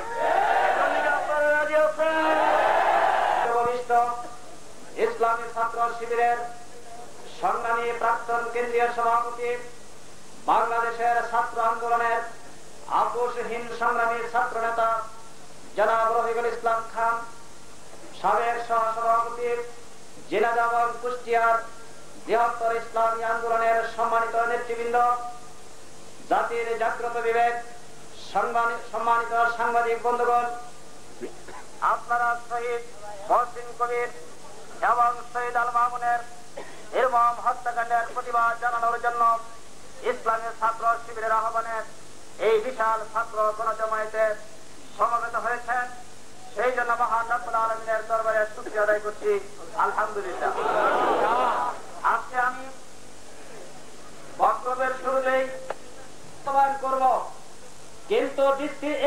ইসলামী ছাত্র শিবিরের সংগ্রামী প্রাক্তন কেন্দ্রীয় সভাপতি, বাংলাদেশের ছাত্র আন্দোলনের আপোষহীন সংগ্রামী ছাত্র নেতা জনাব রফিকুল ইসলাম খান, সাবেক সহসভাপতি, ঝিনাইদহ এবং কুষ্টিয়ার বৃহত্তর ইসলামী আন্দোলনের সম্মানিত নেতৃবৃন্দ, জাতির জাগ্রত বিবেক, সম্মানিত সাংবাদিক বন্ধুগণ, আপনারা শহীদ মহসিন কবির এবং শহীদ আল মামুনের নির্মম হত্যাকাণ্ডের প্রতিবাদ জানানোর জন্য ইসলামী ছাত্র শিবিরের আহ্বানে এই বিশাল ছাত্র গণজমায়েতে সমবেত হয়েছেন। সেই জন্য মহান রব্বুল আলামিনের দরবারে শুকরিয়া আদায় করছি, আলহামদুলিল্লাহ। আজকে আমি বক্তব্যের শুরুতেই করব, কিন্তু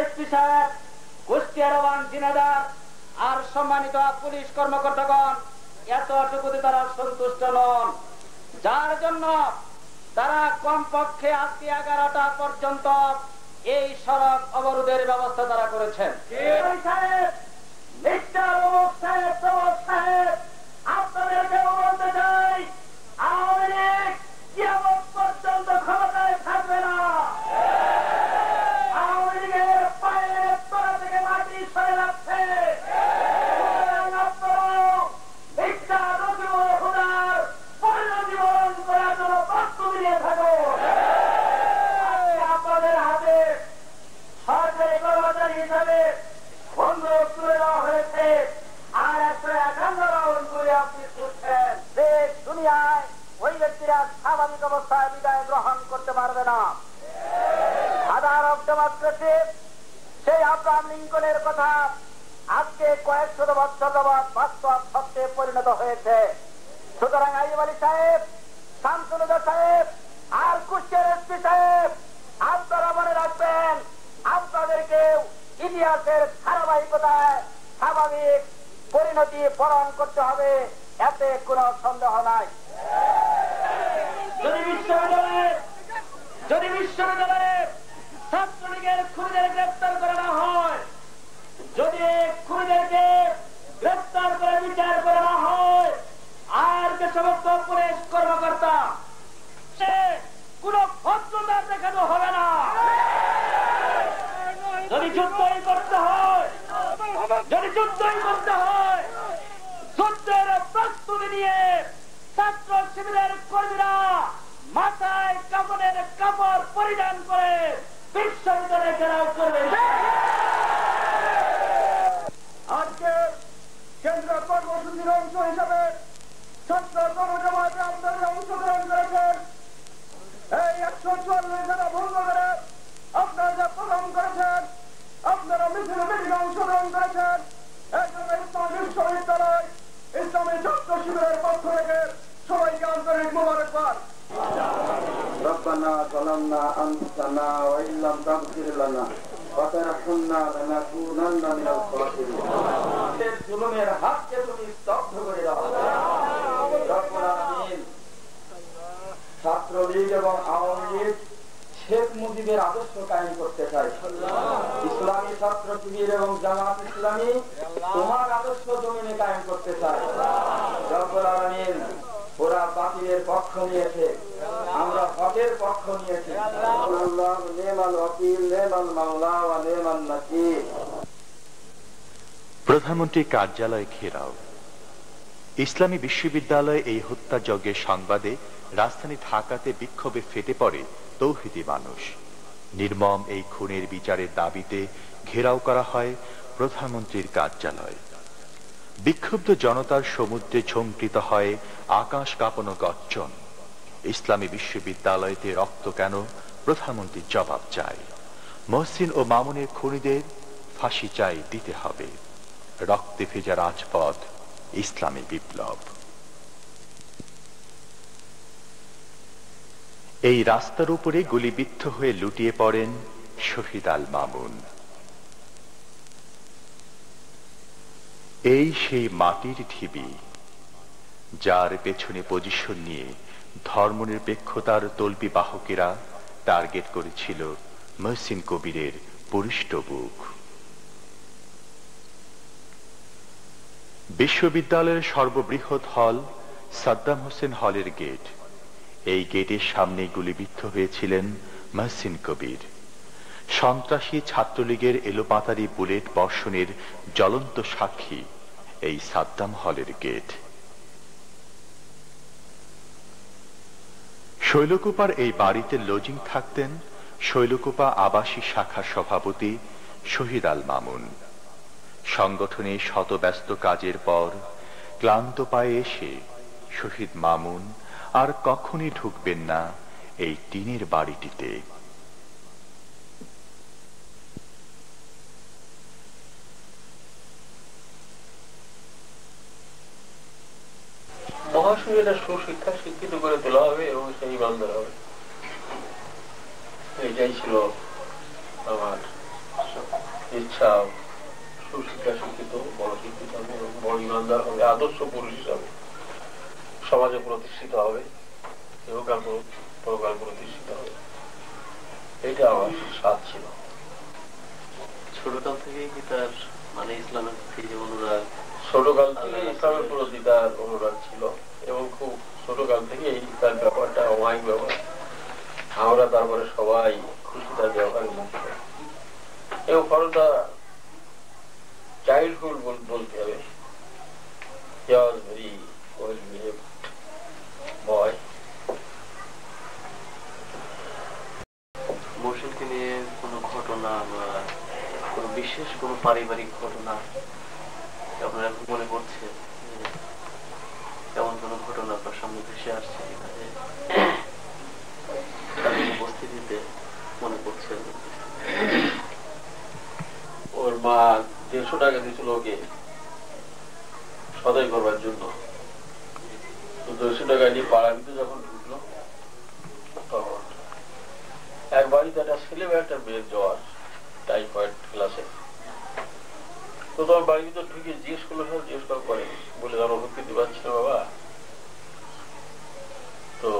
এসপি সাহেব, কুষ্টিয়া এবং ঝিনাইদহ আর সম্মানিত পুলিশ কর্মকর্তাগণ এতটুকুতে তারা সন্তুষ্ট নন, যার জন্য তারা কমপক্ষে আজকে 11টা পর্যন্ত এই সড়ক অবরোধের ব্যবস্থা তারা করেছেন। মিস্টার অমুক সাহেব তমুক সাহেব, আপনাদেরকে বলতে চাই, আওয়ামী লীগ কিয়ামত পর্যন্ত ক্ষমতায় থাকবে না। আওয়ামী লীগের পায়ের তলা থেকে মাটি সরে যাচ্ছে। আপনাদের হাতে সরকারি কর্মচারী হিসাবে বন্দুক তুলে দেওয়া হয়েছে, আর 151 রাউন্ড করে আপনি ছুটছেন। দেশ দুনিয়ায় ওই ব্যক্তিরা স্বাভাবিক অবস্থায় বিদায় গ্রহণ করতে পারবে না। ফাদার অফ ডেমোক্রেসি সেই আব্রাহাম লিঙ্কনের কথা আজকে কয়েক শত বছর যাবৎ বাস্তব সত্যে পরিণত হয়েছে। সুতরাং আইয়ুব আলী সাহেব, শামসুল হুদা সাহেব আর কুষ্টিয়ার এসপি সাহেব, আপনারা মনে রাখবেন, আপনাদেরকে ইতিহাসের ধারাবাহিকতায় স্বাভাবিক পরিণতি বরণ করতে হবে, এতে কোনো সন্দেহ নাই। যদি বিশ্ববিদ্যালয়ে ছাত্রলীগের খুনিদের গ্রেপ্তার করা না হয়, যদি খুনিদেরকে গ্রেপ্তার করে বিচার করা না হয়, আর যে সমস্ত পুলিশ কর্মকর্তা সে কোন ভদ্রতা দেখানো হবে না। যদি যুদ্ধই করতে হয়, যুদ্ধের প্রস্তুতি নিয়ে ছাত্র শিবিরের কর্মীরা মাথায় কাপড়ের কাপড় পরিধান করে বিশ্ববিদ্যালয়ে ঘেরাও করবে। আজকে কেন্দ্রীয় কর্মসূচির অংশ হিসাবে ছাত্র জনজামাতে আপনারা অংশগ্রহণ করেছেন। এই 144 ধারা ভঙ্গ করে আপনারা যে প্রোগ্রাম করেছেন, আপনারা মিছিলে অংশগ্রহণ করেছেন। এই জন্য ইসলামী বিশ্ববিদ্যালয় ইসলামী ছাত্র শিবিরের পক্ষ থেকে সবাইকে আন্তরিক মোবারকবাদ। ربنا ظلمنا أنفسنا وإن لم تغفر لنا وترحمنا لنكونن من الخاسرين. জুলুমের হাতকে তুমি স্তব্ধ করে দাও। রব্বুল আলামিন, ছাত্রলীগ এবং আওয়ামী লীগ শেখ মুজিবের আদর্শ কায়েম করতে চায়। ইসলামী ছাত্র শিবির এবং জামাত ইসলামী তোমার আদর্শ জমিনে কায়েম করতে চায়। রব্বুল আলামিন, ওরা বাতিলের পক্ষ নিয়েছে, আমরা হকের পক্ষ নিয়েছি। আল্লাহু নি'মাল ওয়াকিল, নি'মাল মাওলা ওয়া নি'মান নাসির। প্রধানমন্ত্রী কার্যালয় ঘেরাও। ইসলামী বিশ্ববিদ্যালয়ে এই হত্যাযজ্ঞের সংবাদে রাজধানী ঢাকাতে বিক্ষোভে ফেটে পড়ে তৌহিদি মানুষ। নির্মম এই খুনের বিচারের দাবিতে ঘেরাও করা হয় প্রধানমন্ত্রীর কার্যালয়। বিক্ষুব্ধ জনতার সমুদ্রে ঝংকৃত হয় আকাশ কাঁপানো গর্জন। ইসলামী বিশ্ববিদ্যালয়তে রক্ত কেন? প্রধানমন্ত্রী জবাব চায়। মহসিন ও মামুনের খুনিদের ফাঁসি চাই, দিতে হবে। রক্তে ভেজা রাজপথ, ইসলামী বিপ্লব। এই রাস্তার উপরে গুলিবিদ্ধ হয়ে লুটিয়ে পড়েন শহীদ আল মামুন। এই সেই মাটির ঢিবি যার পেছনে পজিশন নিয়ে ধর্মনিরপেক্ষতার তল্পি বাহকেরা টার্গেট করেছিল মহসিন কবিরের পুরুষ্ট বুক। বিশ্ববিদ্যালয়ের সর্ববৃহৎ হল সাদ্দাম হোসেন হলের গেট। এই গেটের সামনে গুলিবিদ্ধ হয়েছিলেন মহসিন কবির। সন্ত্রাসী ছাত্রলীগের এলোপাতারি বুলেট বর্ষণের জ্বলন্ত সাক্ষী এই সাদ্দাম হলের গেট। শৈলকুপার এই বাড়িতে লজিং থাকতেন শৈলকুপা আবাসী শাখার সভাপতি শহীদ আল মামুন। সংগঠনে শতব্যস্ত কাজের পর ক্লান্ত পায়ে এসে শহীদ মামুন আর কখনই ঢুকবেন না এই টিনের বাড়িটিতে। মহাশূন্যটা সুশিক্ষা শিক্ষিত করে তোলা হবে এবং সেই ইমানদার হবে। এটাই ছিল আমার ইচ্ছা। সুশিক্ষা শিক্ষিত, বড় শিক্ষিত হবে এবং বড় ইমানদার হবে, আদর্শ পুরুষ হিসাবে সমাজে প্রতিষ্ঠিত হবে, ইহকাল পরকাল প্রতিষ্ঠিত হবে। এটা আমার স্বাদ ছিল। ছোটকাল থেকেই কি তার মানে ইসলামের প্রতি অনুরাগ ছোটকাল থেকে ইসলামের প্রতি তার অনুরাগ ছিল এবং খুব ছোটকাল থেকে তার ব্যাপারটা অমায়িক ব্যাপার। আমরা তারপরে সবাই খুশি তার ব্যবহার করতে এবং ফলটা চাইল্ডহুড বলতে হবে। He was very well behaved boy. মহসিনকে নিয়ে কোনো ঘটনা বা কোনো বিশেষ কোনো পারিবারিক ঘটনা আপনার এখন মনে পড়ছে, এমন কোনো ঘটনা আপনার সামনে ভেসে আসছে তাদের উপস্থিতিতে মনে পড়ছে? ওর মা 150 টাকা দিয়েছিল ওকে সদাই করবার জন্য। 200 টাকা নিয়ে পাড়ার ভিতরে যখন ঢুকলো তখন এক বাড়িতে একটা ছেলে বা একটা মেয়ের জ্বর, টাইফয়েড ক্লাসে। তো তোমার বাড়ির ভিতর ঢুকে জিজ্ঞেস করলো, জিজ্ঞেস করার পরে বলে আমার ওষুধ দিতে পারছি না বাবা, তো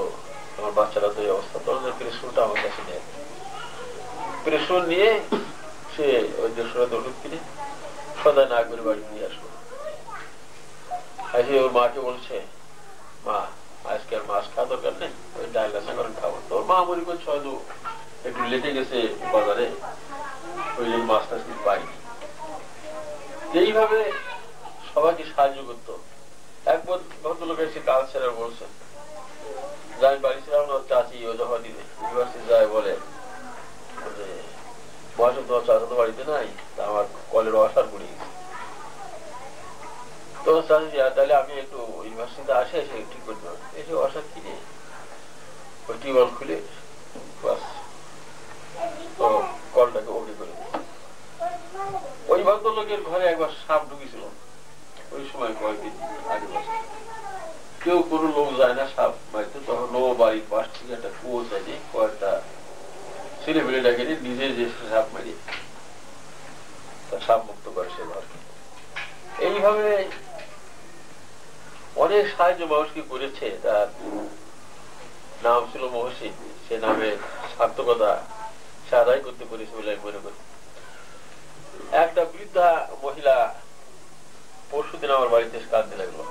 আমার বাচ্চারা তো এই অবস্থা, তখন প্রেসক্রিপশনটা আমার কাছে নেয়। প্রেসক্রিপশন নিয়ে সে ওই 150 টাকা ওষুধ কিনে সদাই না করে বাড়ি নিয়ে আসলো। আজকে ওর মাকে বলছে, মা আজকে আর মাছ খাওয়া দরকার নেই, ওই ডাল রান্না করে খাবো। তোর মা মনে করছে হয়তো একটু লেটে গেছে বাজারে, ওই জন্য মাছ টাছ কিছু পাইনি। এইভাবে সবাইকে সাহায্য করতো। এক ভদ্রলোক এসে কালচারার বলছেন যে আমি বাড়ি ছিলাম না, চাচি ওজাহাদিনে ইউনিভার্সিটি যায় বলে মহাসব তোমার চাচা তো বাড়িতে নাই, আমার কলের অসার পড়ে গেছে। তো চাচি তাহলে আমি একটু ইউনিভার্সিটিতে আসে এসে ঠিক করতে পারবো। এসে অসার কিনে ওই টিউবওয়েল খুলে বাস কলটাকে ওকে করে দিয়েছে। ওই ভদ্রলোকের ঘরে একবার সাপ ঢুকেছিল, ওই সময় কয়েকদিন আগে বছর। কেউ কোনো লোক যায় না সাপ মারতে, তখন নো বাড়ির পাশ থেকে একটা কুয়ো চাইলে কয়েকটা ছেলে মেয়েটাকে নিজে যে সাপ মারি তার সাপ মুক্ত করে সে ঘরকে। এইভাবে অনেক সাহায্য মানুষকে করেছে। তার নাম ছিল মহসিন, সে নামে সার্থকতা সে আদায় করতে পেরেছে বলে আমি মনে করি। একটা বৃদ্ধা মহিলা পরশুদিন আমার বাড়িতে কাঁদতে লাগলো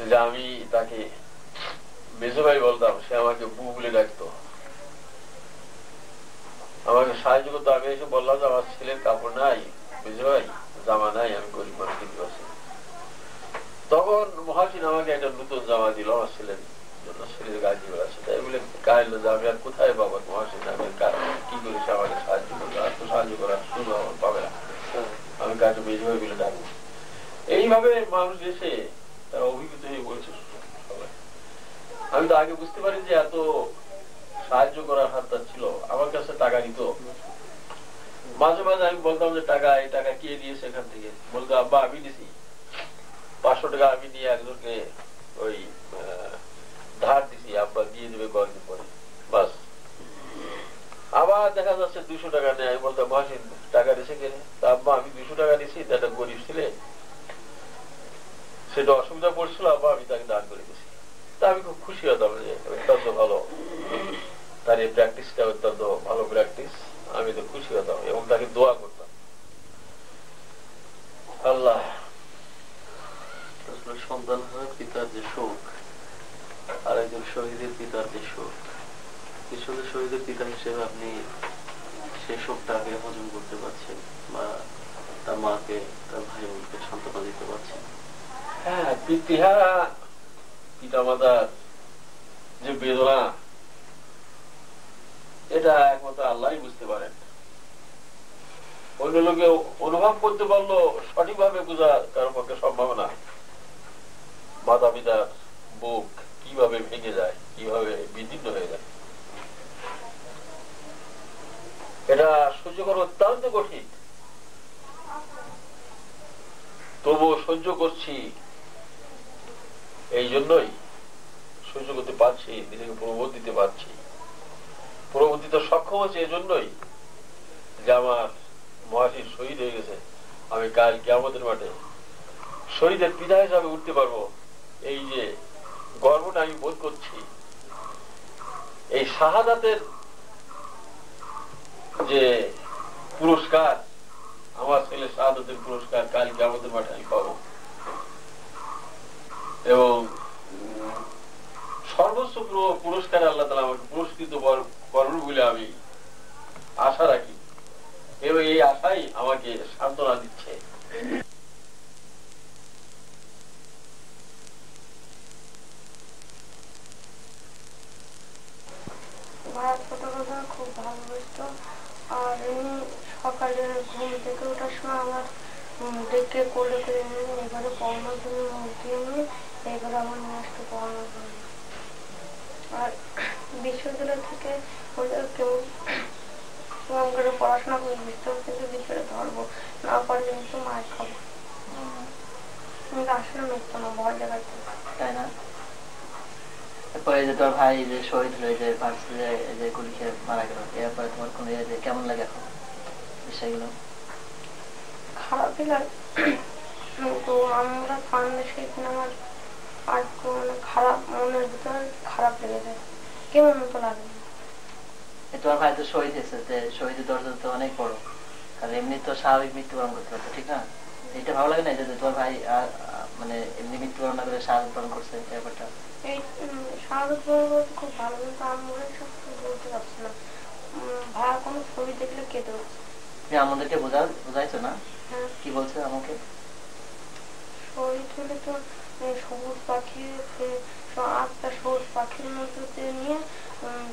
যে আমি তাকে মেজো ভাই বলতাম, সে আমাকে বু বলে ডাকতো, আমাকে সাহায্য করতো। আমি এসে বললাম যে আমার ছেলের কাপড় নাই মেজো ভাই, জামা নাই, আমি গরিব মানুষ কিনতে পারছি। তখন মহাসিন আমাকে একটা নতুন জামা দিল আমার ছেলের জন্য, ছেলের গাড়ি আছে। তাই বলে কাইলো যে আমি আর কোথায় পাবো মহাসিন, আমি কি করেছি আমাকে সাহায্য করবো, আর তো সাহায্য করার শুরু আমার পাবে না, আমি কাজে মেজো ভাই বলে ডাকবো। এইভাবে মানুষ এসে তারা অভিভূত হয়ে বলছে সবাই। আমি তো আগে বুঝতে পারি যে এত সাহায্য করার হাত ছিল। আমার কাছে টাকা নিত, মাঝে মাঝে আমি বলতাম যে টাকা, এই টাকা কে দিয়েছে এখান থেকে, বলতো আব্বা আমি দিছি। 500 টাকা আমি নিয়ে একজনকে ওই ধার দিছি, আব্বা দিয়ে দেবে কয়েকদিন পরে, বাস। আবার দেখা যাচ্ছে 200 টাকা নেয়, আমি বলতাম মহাসিন টাকা দিছে কে? আব্বা আমি 200 টাকা দিছি, একটা গরিব ছেলে সেটা অসুবিধা পড়ছিল, আব্বা আমি তাকে দান করে দিছি। তা আমি খুব খুশি হতাম যে অত্যন্ত ভালো, তার এই প্র্যাকটিসটা অত্যন্ত ভালো প্র্যাকটিস। আমি তো খুশি হতাম এবং তাকে দোয়া করতাম। আল্লাহ সন্তান হয় পিতার যে শোক, আর একজন শহীদের পিতার যে শোক, নিঃসন্দেহে শহীদের পিতা হিসেবে আপনি সেই শোকটাকে হজম করতে পারছেন বা তার মাকে, তার ভাই বোনকে সান্ত্বনা দিতে পারছেন। হ্যাঁ, পিতৃহারা পিতামাতার যে বেদনা, এটা একমাত্র আল্লাহই বুঝতে পারেন। অন্য লোকে অনুভব করতে পারলো সঠিকভাবে বোঝা কারোর পক্ষে সম্ভব না। মাতা পিতার বুক কিভাবে ভেঙে যায়, কিভাবে বিদীর্ণ হয়ে যায়, এটা সহ্য করা অত্যন্ত কঠিন। তবুও সহ্য করছি, এই জন্যই সহ্য করতে পারছি, নিজেকে প্রবোধ দিতে পারছি। প্রবোধ দিতে সক্ষম হচ্ছে এজন্যই যে আমার মহাসিন শহীদ হয়ে গেছে, আমি কাল কিয়ামতের মাঠে শহীদের পিতা হিসাবে উঠতে পারবো। এই যে গর্বটা আমি বোধ করছি, এই শাহাদাতের যে পুরস্কার আমার ছেলে শাহাদাতের পুরস্কার কালকে আমাদের মাঠে আমি পাবো এবং সর্বোচ্চ পুরস্কার আল্লাহ তাআলা আমাকে পুরস্কৃত করবেন বলে আমি আশা রাখি এবং এই আশাই আমাকে সান্ত্বনা দিচ্ছে। খুব ভালোবাসতো আর এমনি সকালে ঘুম থেকে ওঠার সময় আমার দেখে কোলে করে নিয়ে এবারে পড়ানোর জন্য মুক্তি নিয়ে এবারে আমার নিয়ে আসতো পড়ানোর জন্য। আর বিশ্ববিদ্যালয় থেকে কেউ করে পড়াশোনা করে বুঝতে হবে কিন্তু বিষয়ে ধরবো না পারলে কিন্তু মায়ের খাবো কিন্তু আসলে মিথ্যা না ভয় দেখাচ্ছে তাই না। এরপরে যে তোর ভাই যে শহীদ হয়ে যে যে গুলি খেয়ে মারা গেল এরপরে তোমার কোন কেমন লাগে এখন বিষয়গুলো? খারাপই লাগে তো আমরা সেদিন আমার আর মানে খারাপ মনের ভিতরে খারাপ লেগে যায় কেমন মতো লাগে। তোমার ভাই তো শহীদ হয়েছে শহীদের দরজা তো অনেক বড় কারণ এমনি তো স্বাভাবিক মৃত্যুবরণ করতে পারতো ঠিক না? এটা ভালো লাগে না যে তোমার ভাই মানে এমনি মৃত্যুবরণ না করে শাহাদাত বরণ করছে ব্যাপারটা? এই শাহাদাত বরণ করতে খুব ভালো কিন্তু আমি মনে সত্যি বলতে পারছি না ভাইয়া কোনো ছবি দেখলে কেঁদে উঠছে। তুমি আমাদেরকে বোঝাইছো না? কি বলছো আমাকে? শহীদ হলে তো সবুজ পাখি আটটা সবুজ পাখির মধ্যে নিয়ে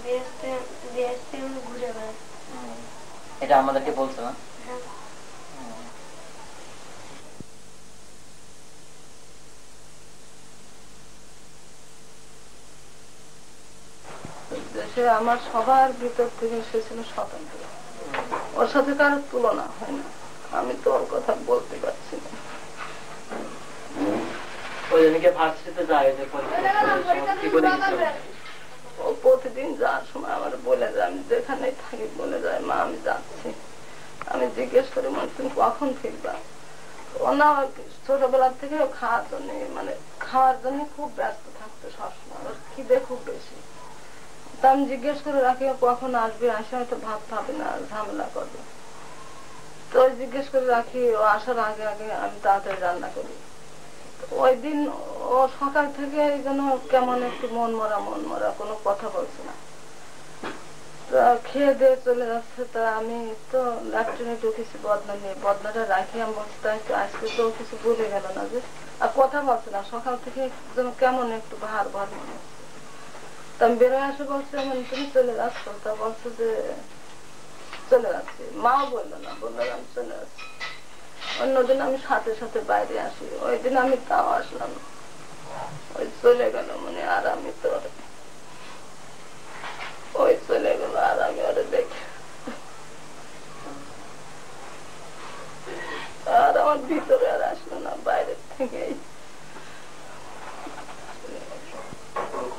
বেহেশতে ঘুরে বেড়ায়। এটা আমাদেরকে বলছো না? দেশে আমার সবার ভিতর থেকে সে ছিল স্বতন্ত্র, ওর সাথে কারো তুলনা হয় না। আমি তো ওর কথা বলতে পারছি না। ও প্রতিদিন যাওয়ার সময় আমার বলে যায়, আমি যেখানে থাকি বলে যায় মা আমি যাচ্ছি। আমি জিজ্ঞেস করি মা তুমি কখন ফিরবা? ও না ছোটবেলার থেকে খাওয়ার জন্য খুব ব্যস্ত থাকতো সবসময়, ওর খিদে খুব বেশি। তা আমি জিজ্ঞেস করে রাখি কখন আসবে, আসে হয়তো ভাত খাবে না ঝামেলা করবে। তো জিজ্ঞেস করে রাখি ও আসার আগে আগে আমি তাড়াতাড়ি রান্না করি। ওই দিন ও সকাল থেকে যেন কেমন একটু মন মরা কোনো কথা বলছে না। খেয়ে দিয়ে চলে যাচ্ছে। তা আমি তো ল্যাট্রিনে ঢুকেছি বদনা নিয়ে, বদনাটা রাখি আমি বলছি তাই তো আজকে তো কিছু বলে গেল না যে, আর কথা বলছে না সকাল থেকে যেন কেমন একটু ভার মনে হচ্ছে। তা আমি বেরোয় আসে বলছি তুমি চলে যাচ্ছ? তা বলছে যে চলে যাচ্ছি। মাও বললো না, বললো আমি চলে যাচ্ছি। অন্যদিন আমি সাথে সাথে বাইরে আসি, ওই দিন আমি তাও আসলাম, ওই চলে গেল মানে। আর আমি তো ওই চলে গেল আর আমি ওরে দেখি আর আমার ভিতরে আর আসলো না, বাইরে থেকেই।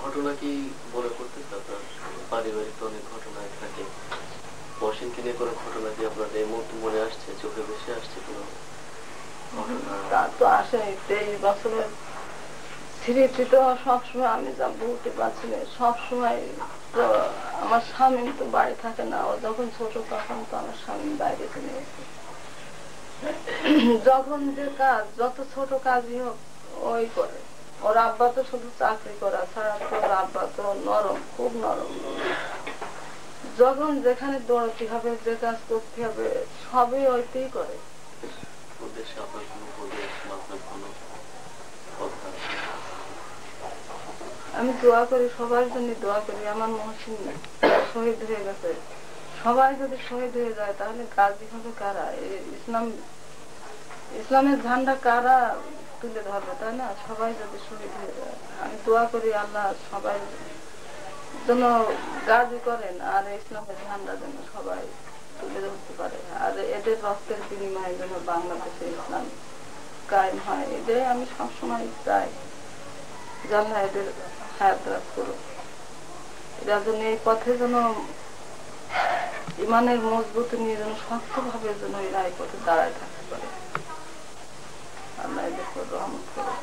ঘটনা কি মনে করতেছে আপনার? পারিবারিক তো অনেক ঘটনায় থাকে, মহসিনকে নিয়ে কোনো ঘটনা কি আপনার এই মুহূর্তে মনে আসছে, চোখে ভেসে আসছে কোনো ঘটনা? তা তো আসে 23 বছরের স্মৃতি তো সবসময় আমি যা বলতে পারছি না। সবসময় তো আমার স্বামী তো বাড়ি থাকে না, ও যখন ছোট তখন তো আমার স্বামী বাইরে চলে গেছে। যখন যে কাজ যত ছোট কাজই হোক ওই করে। ওর আব্বা তো শুধু চাকরি করা ছাড়া তো ওর আব্বা তো নরম, খুব নরম। যখন যেখানে দৌড়াতে হবে, যে কাজ করতে হবে সবই ওইতেই করে। আমি দোয়া করি, সবার জন্য দোয়া করি। আমার মহসিন শহীদ হয়ে গেছে, সবাই যদি শহীদ হয়ে যায় তাহলে গাজী হবে কারা? ইসলামের ঝান্ডা কারা তুলে ধরবে, তাই না? সবাই যদি শহীদ হয়ে যায়, আমি দোয়া করি আল্লাহ সবাই যেন গাজী করেন আর ইসলামের ঝান্ডা যেন সবাই তুলে ধরতে পারে। আর এদের রক্তের বিনিময়ে যেন বাংলাদেশে ইসলাম কায়েম হয়, এটাই আমি সবসময় চাই। জানা এদের হায়াত রাজ করুক, এরা যেন এই পথে যেন ইমানের মজবুতি নিয়ে যেন শক্ত ভাবে যেন এরা এই পথে দাঁড়ায় থাকতে পারে। আল্লাহ এদের রহমত করে।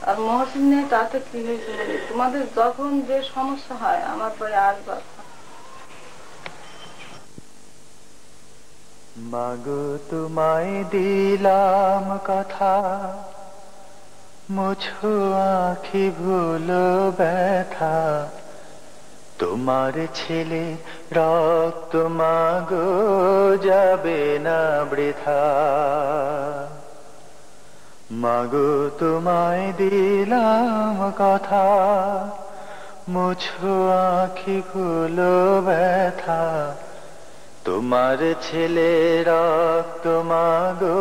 আর মহসিন নিয়ে তাতে কি হয়েছে, তোমাদের যখন যে সমস্যা হয় আমার পরে আসবার মাগো তোমায় দিলাম কথা, মুছো আঁখি ভুলো ব্যথা, তোমার ছেলে রক্ত মাগো যাবে না বৃথা। মাগো তোমায় দিলাম কথা, মুছো আঁখি ভুলো ব্যথা, তোমার ছেলে রক্ত মাগো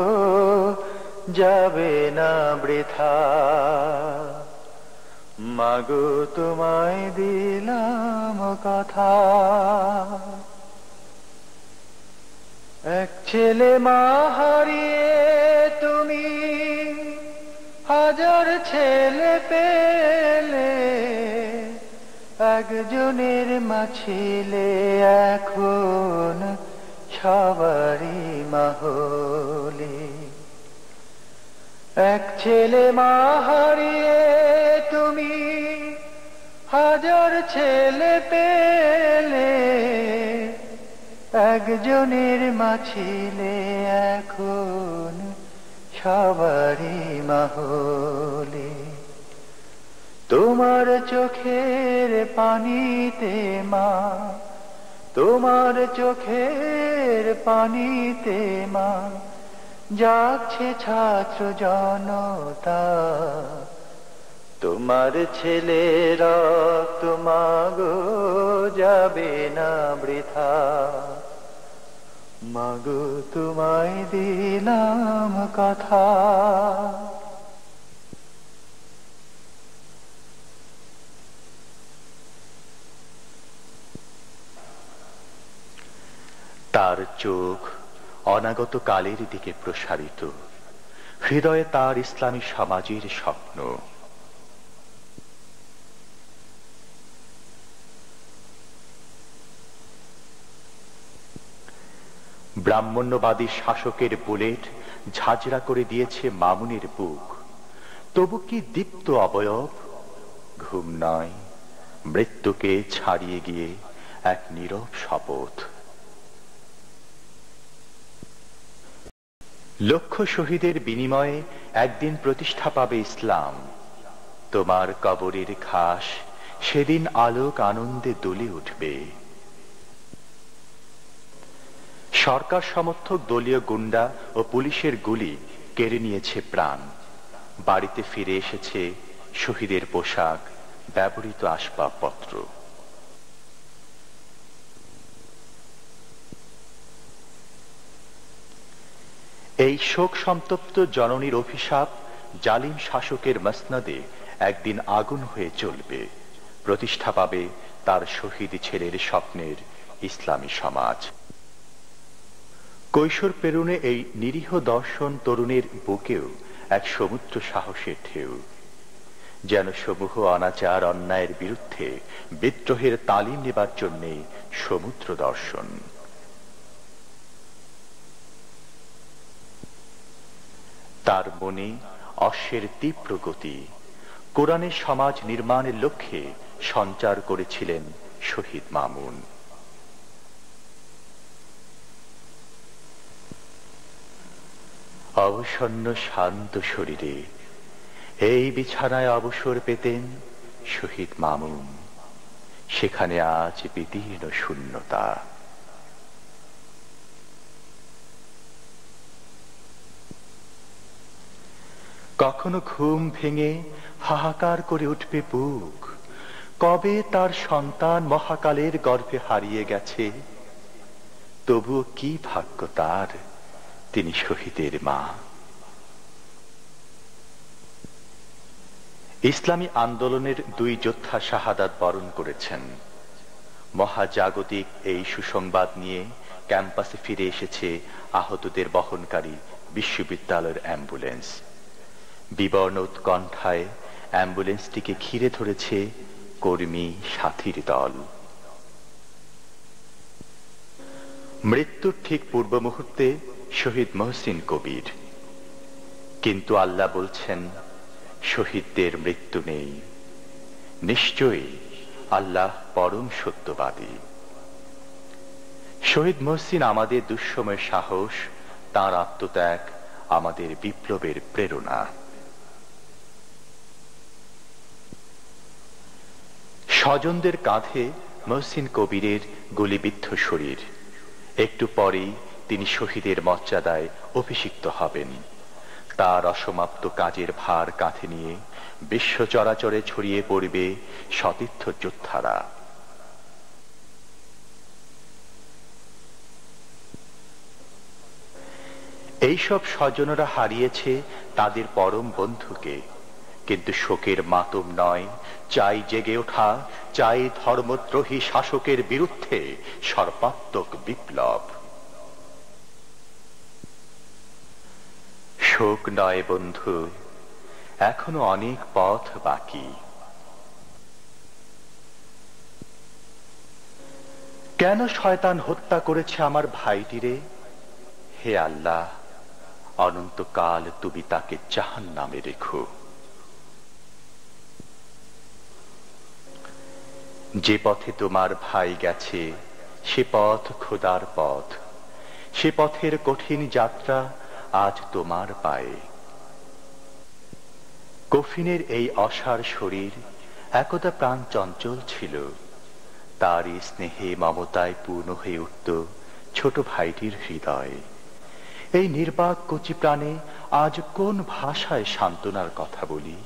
যাবে না বৃথা। মাগো তোমায় দিলাম কথা। এক ছেলে মা হারিয়ে তুমি হাজার ছেলে পেলে, একজনের মা ছিলে এখন সবারই মা হলে। এক ছেলে মা হারিয়ে তুমি হাজার ছেলে পেলে, একজনের মা ছিলে এখন সবারই মা হলে। তোমার চোখের পানিতে মা, তোমার চোখের পানিতে মা যাচ্ছে ছাত্র জনতা, তোমার ছেলে রক্ত মাগো যাবে না বৃথা। মাগো তোমায় দিলাম কথা। তার চোখ অনাগত কালের দিকে প্রসারিত, হৃদয়ে তার ইসলামী সমাজের স্বপ্ন। ব্রাহ্মণ্যবাদী শাসকের বুলেট ঝাঁঝরা করে দিয়েছে মামুনের বুক, তবু কি দীপ্ত অবয়ব। ঘুম নয়, মৃত্যুকে ছাড়িয়ে গিয়ে এক নীরব শপথ। লক্ষ শহীদের বিনিময়ে একদিন প্রতিষ্ঠা পাবে ইসলাম। তোমার কবরের ঘাস সেদিন আলোক আনন্দে দুলে উঠবে। সরকার সমর্থক দলীয় গুন্ডা ও পুলিশের গুলি কেড়ে নিয়েছে প্রাণ। বাড়িতে ফিরে এসেছে শহীদের পোশাক, ব্যবহৃত আসবাবপত্র। এই শোক সন্তপ্ত জননীর অভিশাপ জালিম শাসকের মসনদে একদিন আগুন হয়ে জ্বলবে। প্রতিষ্ঠা পাবে তার শহীদ ছেলের স্বপ্নের ইসলামী সমাজ। কৈশোর পেরুনে এই নিরীহ দর্শন তরুণের বুকেও এক সমুদ্র সাহসের ঢেউ, যেন সমূহ অনাচার অন্যায়ের বিরুদ্ধে বিদ্রোহের তালিম নেবার জন্যে সমুদ্র দর্শন। তার মনে অশ্বের তীব্র গতি, কোরআনের সমাজ নির্মাণের লক্ষ্যে সঞ্চার করেছিলেন শহীদ মামুন। অবসন্ন শান্ত শরীরে এই বিছানায় অবসর পেতেন শহীদ মামুন। সেখানে আজ বিদীর্ণ শূন্যতা। কখনো ঘুম ভেঙে হাহাকার করে উঠবে বুক, কবে তার সন্তান মহাকালের গর্ভে হারিয়ে গেছে। তবুও কি ভাগ্য তার, তিনি শহীদের মা। ইসলামী আন্দোলনের দুই যোদ্ধা শাহাদাত বরণ করেছেন। মহাজাগতিক এই সুসংবাদ নিয়ে ক্যাম্পাসে ফিরে এসেছে আহতদের বহনকারী বিশ্ববিদ্যালয়ের অ্যাম্বুলেন্স। বিবর্ণ উৎকণ্ঠায় অ্যাম্বুলেন্সটিকে ঘিরে ধরেছে কর্মী সাথীর দল। মৃত্যুর ঠিক পূর্ব মুহূর্তে শহীদ মহসিন কবির, কিন্তু আল্লাহ বলছেন শহীদদের মৃত্যু নেই, নিশ্চয়ই আল্লাহ পরম সত্যবাদী। শহীদ মহসিন আমাদের দুঃসময়ের সাহস, তার আত্মত্যাগ আমাদের বিপ্লবের প্রেরণা। স্বজনদের কাঁধে মহসিন কবিরের গুলিবিদ্ধ শরীর। একটু পরেই তিনি শহীদের মর্যাদায় অভিষিক্ত হবেন। তার অসমাপ্ত কাজের ভার কাঁধে নিয়ে বিশ্ব চরাচরে ছড়িয়ে পড়বে সতীর্থ যোদ্ধারা। এইসব স্বজনরা হারিয়েছে তাদের পরম বন্ধুকে, কিন্তু শোকের মাতম নয়, চাই জেগে ওঠা, চাই ধর্মদ্রোহী শাসকের বিরুদ্ধে সর্বাত্মক বিপ্লব। শোক নয় বন্ধু, এখনো অনেক পথ বাকি। কেন শয়তান হত্যা করেছে আমার ভাইটিরে? হে আল্লাহ, অনন্তকাল তুমি তাকে জাহান্নামে রেখো। যে পথে তোমার ভাই গেছে সে পথ খোদার পথ, সে পথের কঠিন যাত্রা আজ তোমার পায়ে। কফিনের এই অসার শরীর একদা প্রাণ চঞ্চল ছিল, তারই স্নেহে মমতায় পূর্ণ হয়ে উঠত ছোট ভাইটির হৃদয়। এই নির্বাক কচি প্রাণে আজ কোন ভাষায় সান্ত্বনার কথা বলি?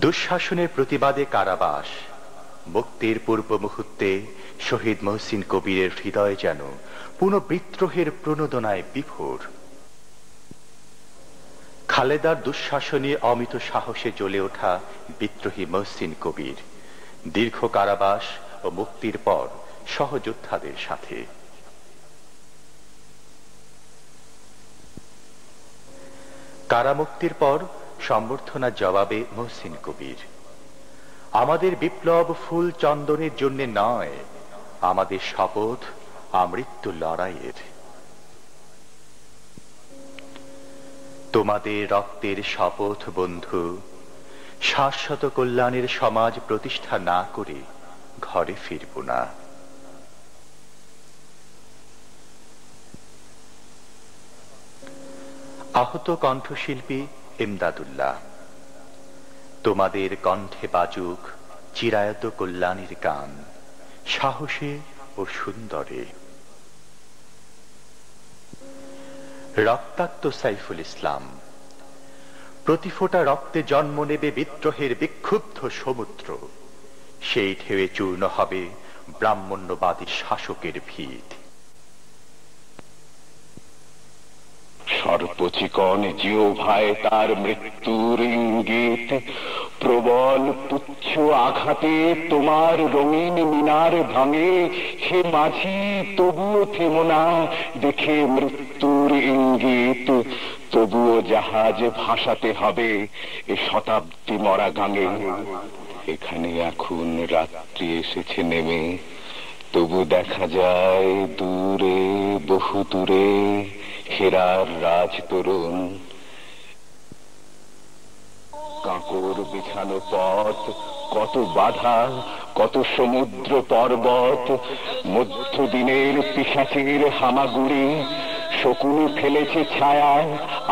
দুঃশাসনের প্রতিবাদে কারাবাস, মুক্তির পূর্ব মুহূর্তে শহীদ মহসিন কবিরের হৃদয় যেন পুনঃবিদ্রোহের প্রণোদনায় বিভোর। খালেদার দুঃশাসনে অমিত সাহসে জ্বলে ওঠা বিদ্রোহী মহসিন কবির দীর্ঘ কারাবাস ও মুক্তির পর সহযোদ্ধাদের সাথে। কারামুক্তির পর সম্বর্ধনার জবাবে মহসিন কবির, আমাদের বিপ্লব ফুল চন্দনের জন্য নয়, আমাদের শপথ আমৃত্যু লড়াইয়ের। তোমাদের রক্তের শপথ বন্ধু, শাশ্বত কল্যাণের সমাজ প্রতিষ্ঠা না করে ঘরে ফিরব না। আহত কণ্ঠশিল্পী ইমদাদুল্লাহ, তোমাদের কণ্ঠে বাজুক চিরায়ত কল্যাণের গান, সাহসে ও সুন্দরে। রক্তাক্ত সাইফুল ইসলাম, প্রতি ফোঁটা রক্তে জন্ম নেবে বিদ্রোহের বিক্ষুব্ধ সমুদ্র, সেই ঢেউয়ে চূর্ণ হবে ব্রাহ্মণ্যবাদী শাসকের ভিত। সর্বচিকন জিহ্বায় তার মৃত্যুর ইঙ্গিত, প্রবল তুচ্ছ আঘাতে তোমার রঙিন মিনার ভাঙে, সে মাঝি তবুও থেমো না দেখে মৃত্যুর ইঙ্গিত। তবুও জাহাজ ভাসাতে হবে এ শতাব্দী মরা গাঙে। এখানে এখন রাত্রি এসেছে নেমে, তবু দেখা যায় দূরে বহু দূরে হেরার রাজ তরুণ। কাঁকর বিছানো পথ, কত বাধা, কত সমুদ্র পর্বত, মধ্যদিনের পিশাচের হামাগুড়ি, শকুনি ফেলেছে ছায়া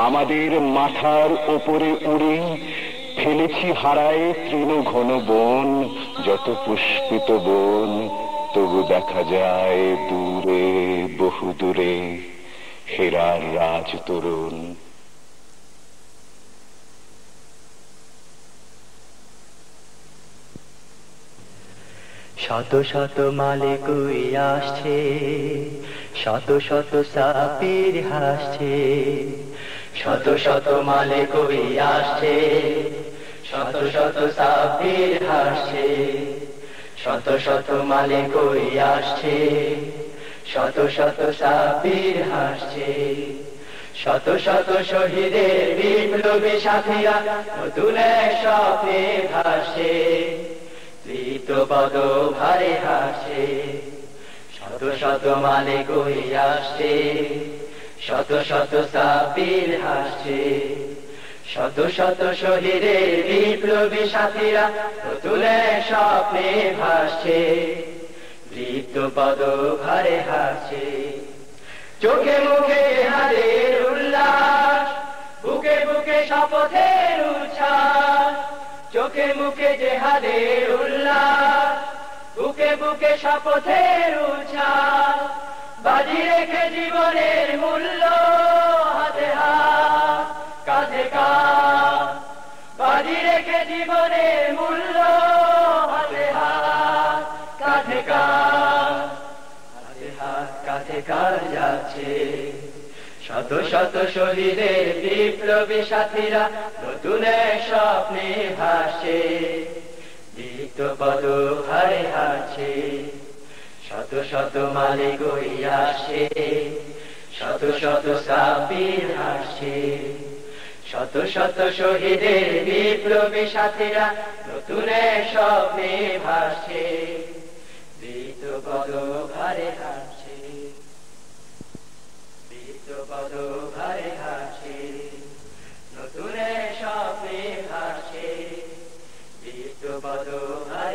আমাদের মাথার ওপরে উড়ে। ফেলেছি হারায় তৃণ ঘন বন, যত পুষ্পিত বন, তবু দেখা যায় দূরে বহু দূরে হেরার রাজ তরুণ। শত শত মালিক আসছে, শত শত সাপির হাসছে, শত শত মালিক আসছে, শত শত সাপির হাসছে, শত শত মালিক আসছে, শত শত সাপির হাসছে। শত শত শহীদের বিপ্লবী সাথীরা নতুন এক স্বপ্নে ভাসছে, পদ ভারে হাসে। শত শত মালিক আসছে, শত শত সাপির হাসছে, শত শত শহীদের বিপ্লবী সাথীরা নতুন স্বপ্নে ভাসছে, দীপ্ত পদ ভারে হাসছে। চোখে মুখে হাদের উল্লাস, বুকে বুকে শপথের উচ্ছ্বাস। চোখে মুখে জেহাদের উল্লাস, বুকে বুকে শপথের উচ্ছ্বাস। বাজি রেখে জীবনের মূল্য হাতে হাত কাঁধে কাঁধ, বাজি রেখে জীবনের মূল্য হাতে হাত কাঁধে কাঁধ, হাতে হাত কাঁধে কাঁধ যাচ্ছে। শত শত শহীদের বিপ্লবী সাথীরা নতুন স্বপ্নে ভাসছে, দীপ্ত পদ ভারে হাসছে। শত শত মালিক আসছে, শত শত সাবির হাসছে। শত শত শহীদের বিপ্লবী সাথীরা নতুন স্বপ্নে ভাসছে, দীপ্ত পদ ভারে হাসছে, দীপ্ত পদ ভারে হাসছে। নতুন স্বপ্নে ভাসছে, দীপ্ত পদ ভারে